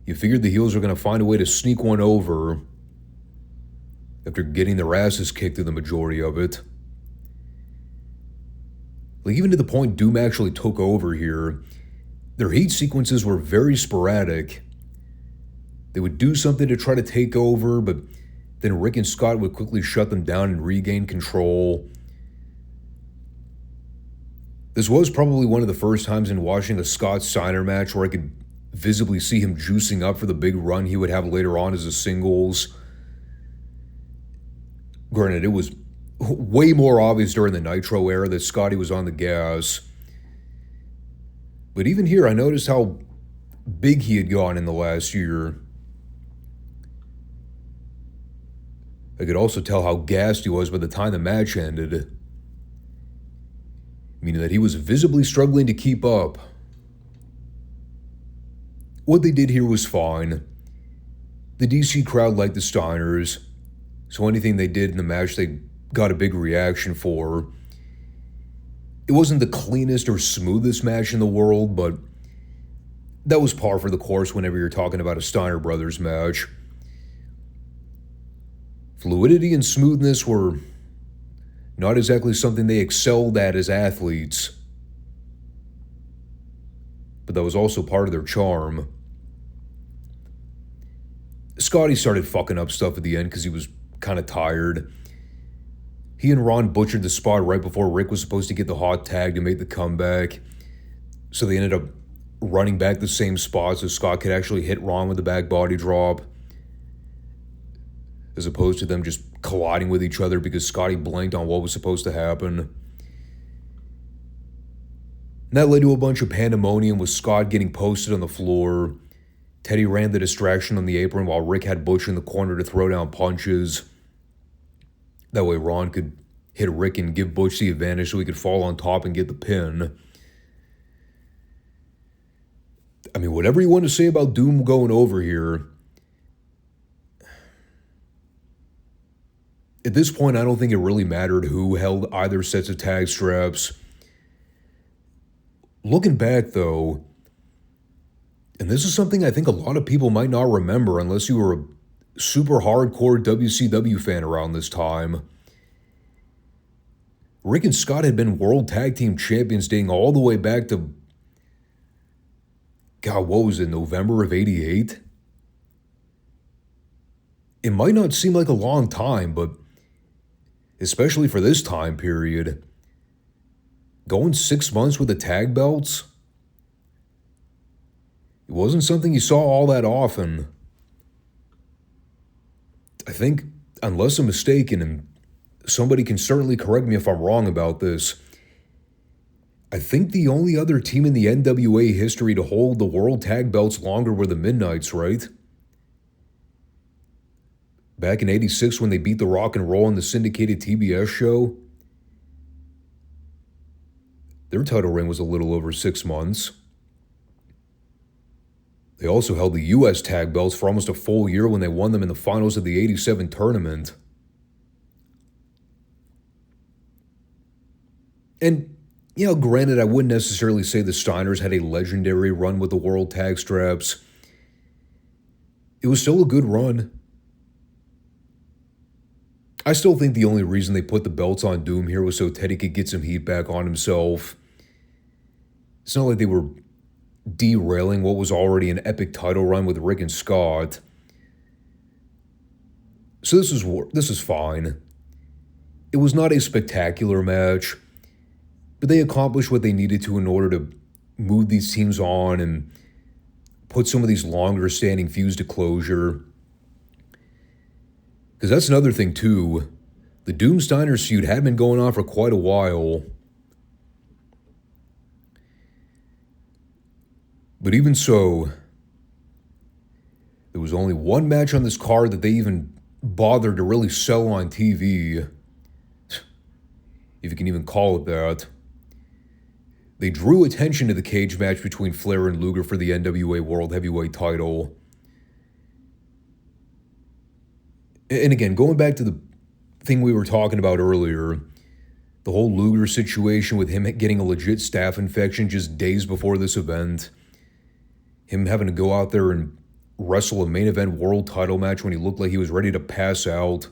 you figured the heels were going to find a way to sneak one over after getting their asses kicked through the majority of it. Like, even to the point Doom actually took over here, their heat sequences were very sporadic. They would do something to try to take over, but then Rick and Scott would quickly shut them down and regain control. This was probably one of the first times in watching a Scott Steiner match where I could visibly see him juicing up for the big run he would have later on as a singles. Granted, it was way more obvious during the Nitro era that Scotty was on the gas. But even here, I noticed how big he had gone in the last year. I could also tell how gassed he was by the time the match ended, meaning that he was visibly struggling to keep up. What they did here was fine. The DC crowd liked the Steiners, so anything they did in the match they got a big reaction for. It wasn't the cleanest or smoothest match in the world, but that was par for the course whenever you're talking about a Steiner Brothers match. Fluidity and smoothness were not exactly something they excelled at as athletes, but that was also part of their charm. Scotty started fucking up stuff at the end because he was kind of tired. He and Ron butchered the spot right before Rick was supposed to get the hot tag to make the comeback, so they ended up running back the same spot so Scott could actually hit Ron with the back body drop, as opposed to them just colliding with each other because Scotty blanked on what was supposed to happen. And that led to a bunch of pandemonium with Scott getting posted on the floor. Teddy ran the distraction on the apron while Rick had Butch in the corner to throw down punches. That way Ron could hit Rick and give Butch the advantage so he could fall on top and get the pin. I mean, whatever you want to say about Doom going over here, at this point, I don't think it really mattered who held either sets of tag straps. Looking back, though, and this is something I think a lot of people might not remember unless you were a super hardcore WCW fan around this time. Rick and Scott had been World Tag Team Champions dating all the way back to, God, what was it, November of '88? It might not seem like a long time, but especially for this time period, going 6 months with the tag belts, it wasn't something you saw all that often. I think, unless I'm mistaken, and somebody can certainly correct me if I'm wrong about this, I think the only other team in the NWA history to hold the World Tag Belts longer were the Midnights, right? Back in '86 when they beat the Rock and Roll on the syndicated TBS show, their title reign was a little over 6 months. They also held the U.S. tag belts for almost a full year when they won them in the finals of the '87 tournament. And, you know, granted, I wouldn't necessarily say the Steiners had a legendary run with the World Tag Straps. It was still a good run. I still think the only reason they put the belts on Doom here was so Teddy could get some heat back on himself. It's not like they were derailing what was already an epic title run with Rick and Scott. So this is fine. It was not a spectacular match, but they accomplished what they needed to in order to move these teams on and put some of these longer standing feuds to closure. Because that's another thing too. The Doom Steiners feud had been going on for quite a while. But even so, there was only one match on this card that they even bothered to really sell on TV. If you can even call it that. They drew attention to the cage match between Flair and Luger for the NWA World Heavyweight title. And again, going back to the thing we were talking about earlier, the whole Luger situation with him getting a legit staph infection just days before this event, him having to go out there and wrestle a main event world title match when he looked like he was ready to pass out.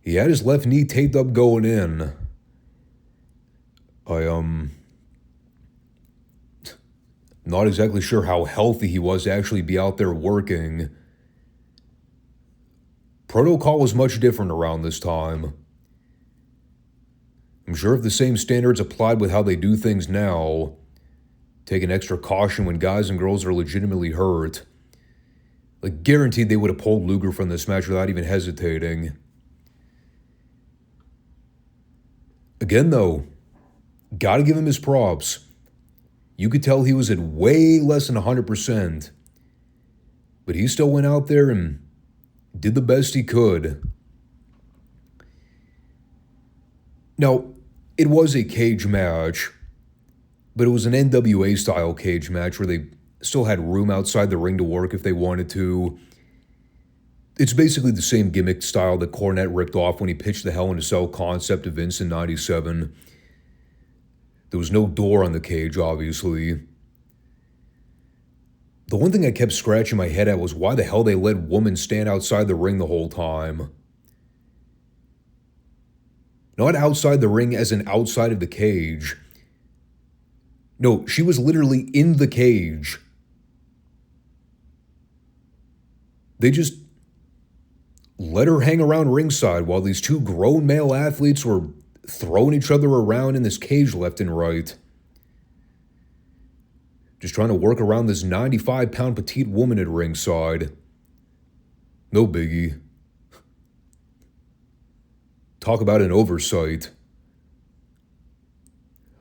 He had his left knee taped up going in. Not exactly sure how healthy he was to actually be out there working. Protocol was much different around this time. I'm sure if the same standards applied with how they do things now, taking extra caution when guys and girls are legitimately hurt, like guaranteed they would have pulled Luger from this match without even hesitating. Again though, gotta give him his props. You could tell he was at way less than 100%, but he still went out there and did the best he could. Now, it was a cage match, but it was an NWA-style cage match where they still had room outside the ring to work if they wanted to. It's basically the same gimmick style that Cornette ripped off when he pitched the Hell in a Cell concept to Vince in '97. There was no door on the cage, obviously. The one thing I kept scratching my head at was why the hell they let women stand outside the ring the whole time. Not outside the ring as in outside of the cage. No, she was literally in the cage. They just let her hang around ringside while these two grown male athletes were throwing each other around in this cage left and right. Just trying to work around this 95-pound petite woman at ringside. No biggie. Talk about an oversight.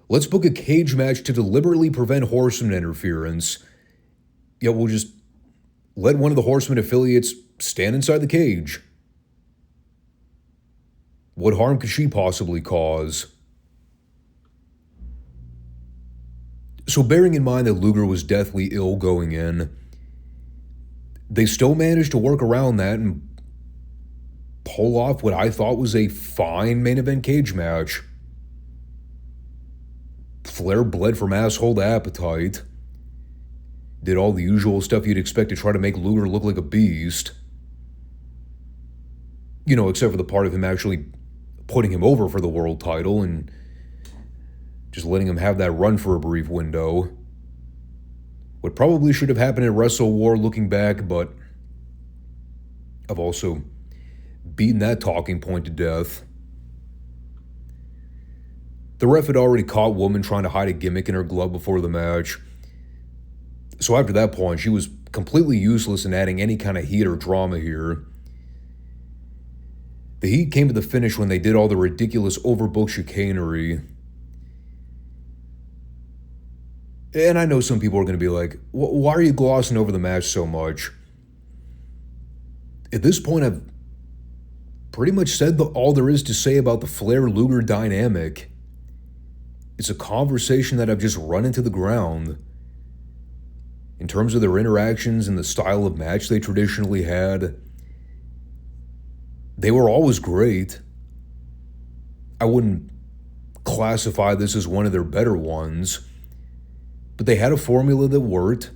Let's book a cage match to deliberately prevent Horseman interference. Yeah, we'll just let one of the Horseman affiliates stand inside the cage. What harm could she possibly cause? So bearing in mind that Luger was deathly ill going in, they still managed to work around that and pull off what I thought was a fine main event cage match. Flair bled from asshole to appetite. Did all the usual stuff you'd expect to try to make Luger look like a beast. You know, except for the part of him actually putting him over for the world title and just letting him have that run for a brief window. What probably should have happened at Wrestle War looking back, but I've also beaten that talking point to death. The ref had already caught woman trying to hide a gimmick in her glove before the match. So after that point, she was completely useless in adding any kind of heat or drama here. The heat came to the finish when they did all the ridiculous overbooked chicanery. And I know some people are going to be like, why are you glossing over the match so much? At this point, I've pretty much said all there is to say about the Flair-Luger dynamic. It's a conversation that I've just run into the ground. In terms of their interactions and the style of match they traditionally had, they were always great. I wouldn't classify this as one of their better ones, but they had a formula that worked.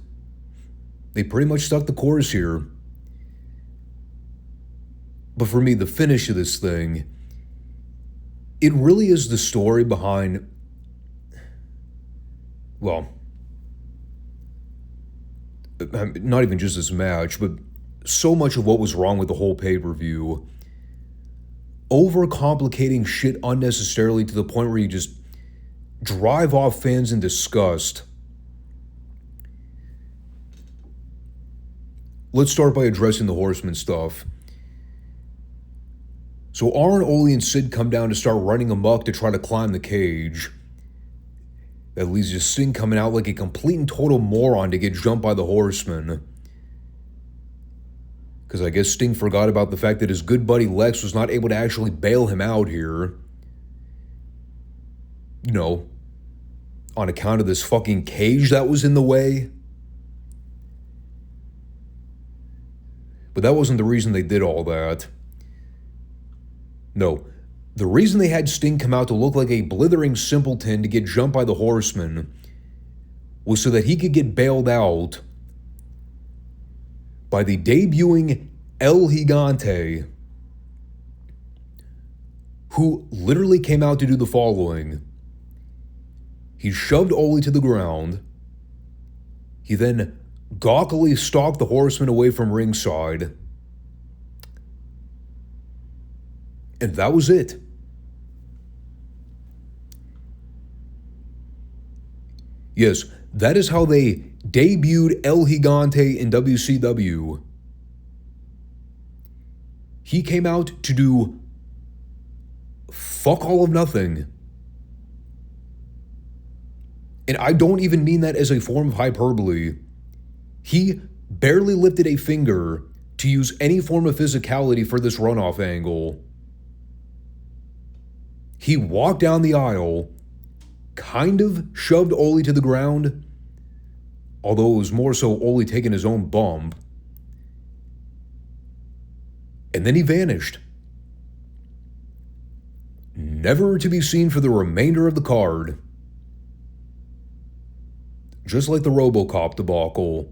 They pretty much stuck the course here. But for me, the finish of this thing, it really is the story behind, well, not even just this match, but so much of what was wrong with the whole pay-per-view. Overcomplicating shit unnecessarily to the point where you just drive off fans in disgust. Let's start by addressing the Horseman stuff. So Arn, Ole, and Sid come down to start running amok to try to climb the cage. That leads to Sting coming out like a complete and total moron to get jumped by the Horseman. Because I guess Sting forgot about the fact that his good buddy Lex was not able to actually bail him out here. You know, on account of this fucking cage that was in the way. But that wasn't the reason they did all that. No, the reason they had Sting come out to look like a blithering simpleton to get jumped by the Horseman was so that he could get bailed out by the debuting El Gigante, who literally came out to do the following. He shoved Ole to the ground. He then gawkily stalked the Horseman away from ringside. And that was it. Yes, that is how they debuted El Gigante in WCW. He came out to do fuck all of nothing. And I don't even mean that as a form of hyperbole. He barely lifted a finger to use any form of physicality for this runoff angle. He walked down the aisle, kind of shoved Ole to the ground, although it was more so Ole taking his own bump. And then he vanished. Never to be seen for the remainder of the card. Just like the Robocop debacle.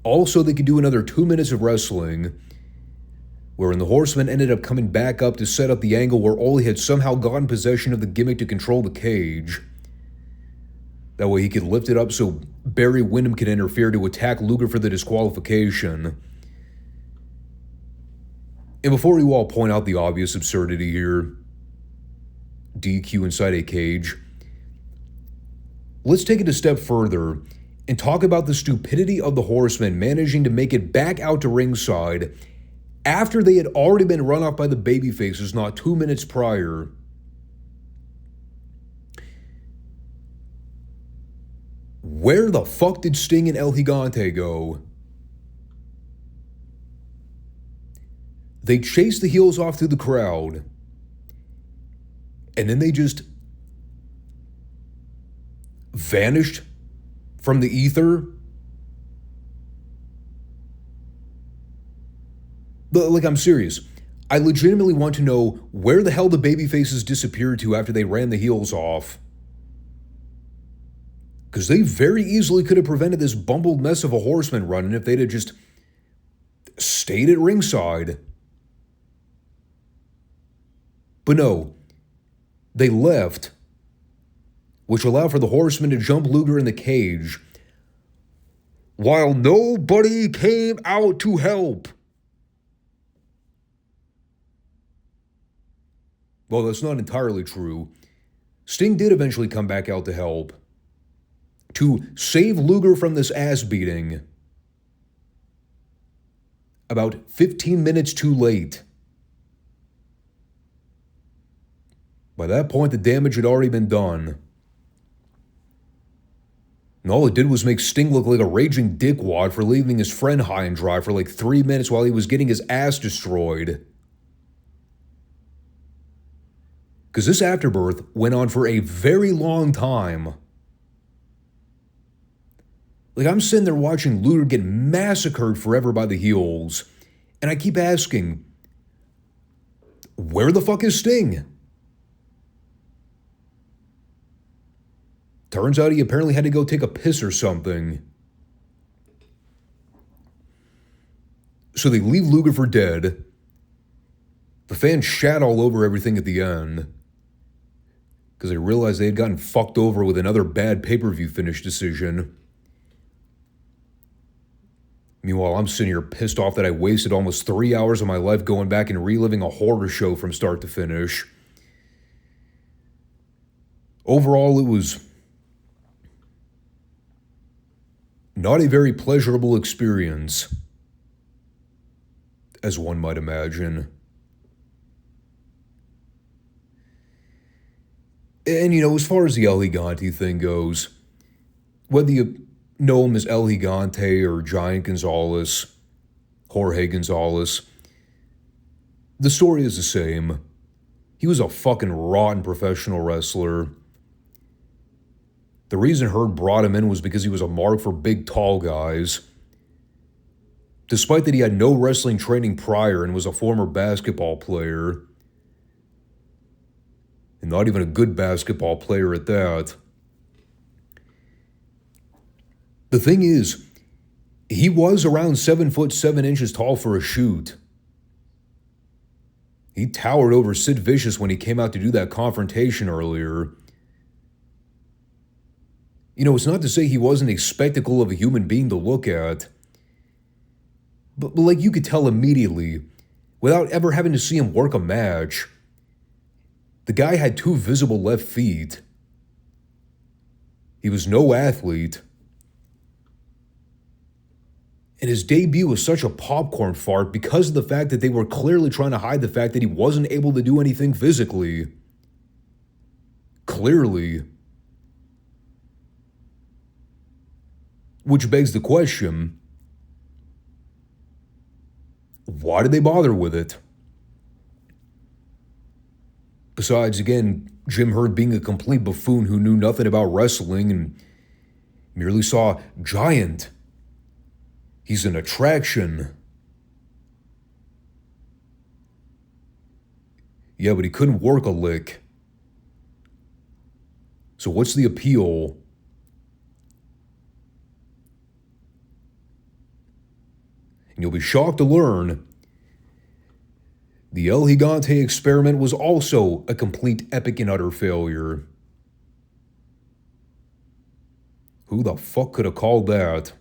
Also, they could do another 2 minutes of wrestling, wherein the Horseman ended up coming back up to set up the angle where Ole had somehow gotten possession of the gimmick to control the cage. That way he could lift it up so Barry Windham could interfere to attack Luger for the disqualification. And before you all point out the obvious absurdity here, DQ inside a cage, let's take it a step further and talk about the stupidity of the Horsemen managing to make it back out to ringside after they had already been run off by the babyfaces not 2 minutes prior. Where the fuck did Sting and El Gigante go? They chased the heels off through the crowd. And then they just vanished from the ether. But, like, I'm serious. I legitimately want to know where the hell the babyfaces disappeared to after they ran the heels off. Because they very easily could have prevented this bumbled mess of a Horseman run if they'd have just stayed at ringside. But no, they left, which allowed for the Horsemen to jump Luger in the cage, while nobody came out to help. Well, that's not entirely true. Sting did eventually come back out to help, to save Luger from this ass beating. About 15 minutes too late. By that point, the damage had already been done. And all it did was make Sting look like a raging dickwad for leaving his friend high and dry for like 3 minutes while he was getting his ass destroyed. Because this afterbirth went on for a very long time. Like, I'm sitting there watching Luger get massacred forever by the heels, and I keep asking, where the fuck is Sting? Turns out he apparently had to go take a piss or something. So they leave Luger for dead. The fans shat all over everything at the end, because they realized they had gotten fucked over with another bad pay-per-view finish decision. Meanwhile, I'm sitting here pissed off that I wasted almost 3 hours of my life going back and reliving a horror show from start to finish. Overall, it was not a very pleasurable experience, as one might imagine. And, you know, as far as the El Gigante thing goes, whether you know him as El Gigante or Giant Gonzalez, Jorge Gonzalez, the story is the same. He was a fucking rotten professional wrestler. The reason Herd brought him in was because he was a mark for big, tall guys. Despite that he had no wrestling training prior and was a former basketball player, and not even a good basketball player at that. The thing is, he was around 7'7" tall for a shoot. He towered over Sid Vicious when he came out to do that confrontation earlier. You know, it's not to say he wasn't a spectacle of a human being to look at, but like you could tell immediately, without ever having to see him work a match, the guy had 2 visible left feet. He was no athlete. And his debut was such a popcorn fart because of the fact that they were clearly trying to hide the fact that he wasn't able to do anything physically. Clearly. Which begs the question, why did they bother with it? Besides, again, Jim Herd being a complete buffoon who knew nothing about wrestling and merely saw Giant. He's an attraction. Yeah, but he couldn't work a lick. So what's the appeal? And you'll be shocked to learn the El Gigante experiment was also a complete epic and utter failure. Who the fuck could have called that?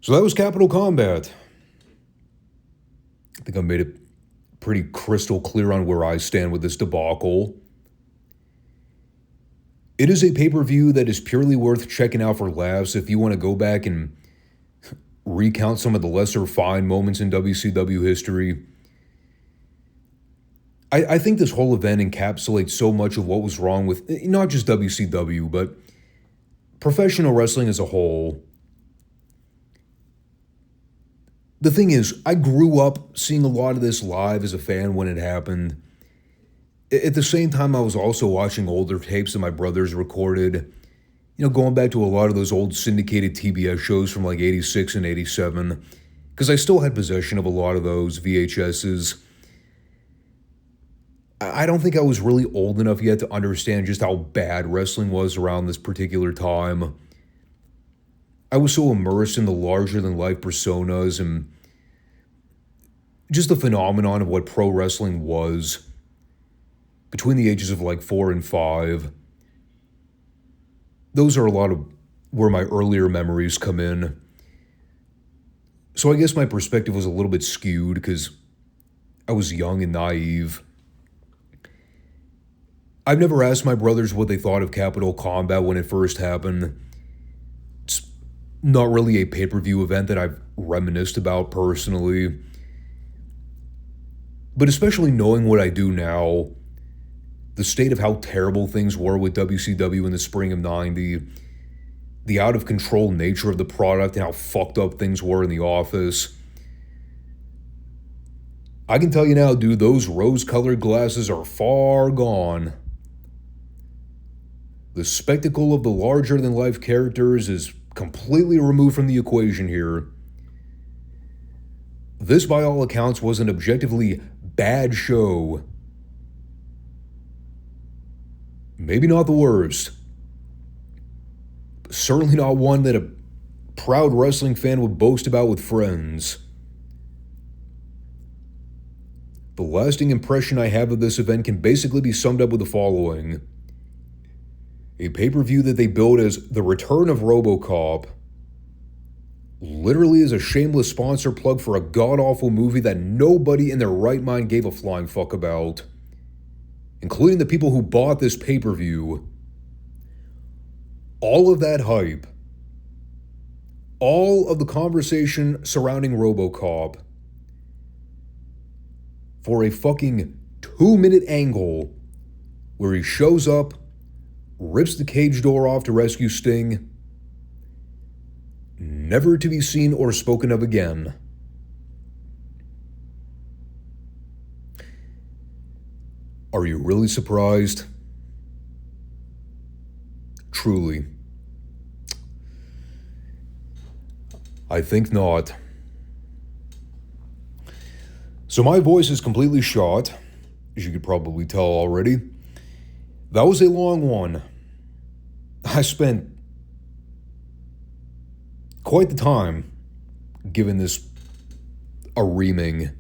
So that was Capital Combat. I think I made it pretty crystal clear on where I stand with this debacle. It is a pay-per-view that is purely worth checking out for laughs if you want to go back and recount some of the lesser fine moments in WCW history. I think this whole event encapsulates so much of what was wrong with not just WCW, but professional wrestling as a whole. The thing is, I grew up seeing a lot of this live as a fan when it happened. At the same time, I was also watching older tapes that my brothers recorded. Going back to a lot of those old syndicated TBS shows from like 86 and 87. Because I still had possession of a lot of those VHSs. I don't think I was really old enough yet to understand just how bad wrestling was around this particular time. I was so immersed in the larger-than-life personas and just the phenomenon of what pro wrestling was between the ages of like 4 and 5. Those are a lot of where my earlier memories come in. So I guess my perspective was a little bit skewed because I was young and naive. I've never asked my brothers what they thought of Capital Combat when it first happened. It's not really a pay-per-view event that I've reminisced about personally. But especially knowing what I do now, the state of how terrible things were with WCW in the spring of '90, the out-of-control nature of the product and how fucked up things were in the office. I can tell you now, dude, those rose-colored glasses are far gone. The spectacle of the larger-than-life characters is completely removed from the equation here. This, by all accounts, was an objectively bad show. Maybe not the worst. Certainly not one that a proud wrestling fan would boast about with friends. The lasting impression I have of this event can basically be summed up with the following. A pay-per-view that they billed as the return of Robocop literally is a shameless sponsor plug for a god-awful movie that nobody in their right mind gave a flying fuck about, including the people who bought this pay-per-view. All of that hype, all of the conversation surrounding Robocop, for a fucking 2-minute angle where he shows up, rips the cage door off to rescue Sting, never to be seen or spoken of again. Are you really surprised? Truly. I think not. So my voice is completely shot, as you could probably tell already. That was a long one. I spent quite the time giving this a reaming.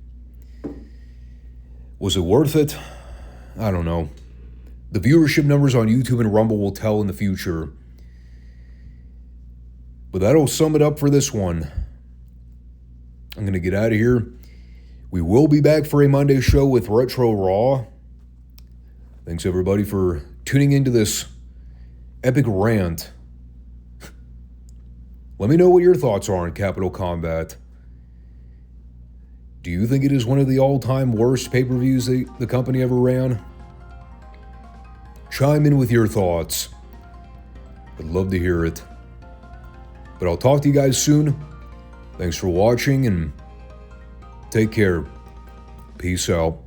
Was it worth it? I don't know. The viewership numbers on YouTube and Rumble will tell in the future. But that'll sum it up for this one. I'm going to get out of here. We will be back for a Monday show with Retro Raw. Thanks everybody for tuning into this epic rant. Let me know what your thoughts are on Capital Combat. Do you think it is one of the all-time worst pay-per-views the company ever ran? Chime in with your thoughts. I'd love to hear it. But I'll talk to you guys soon. Thanks for watching and take care. Peace out.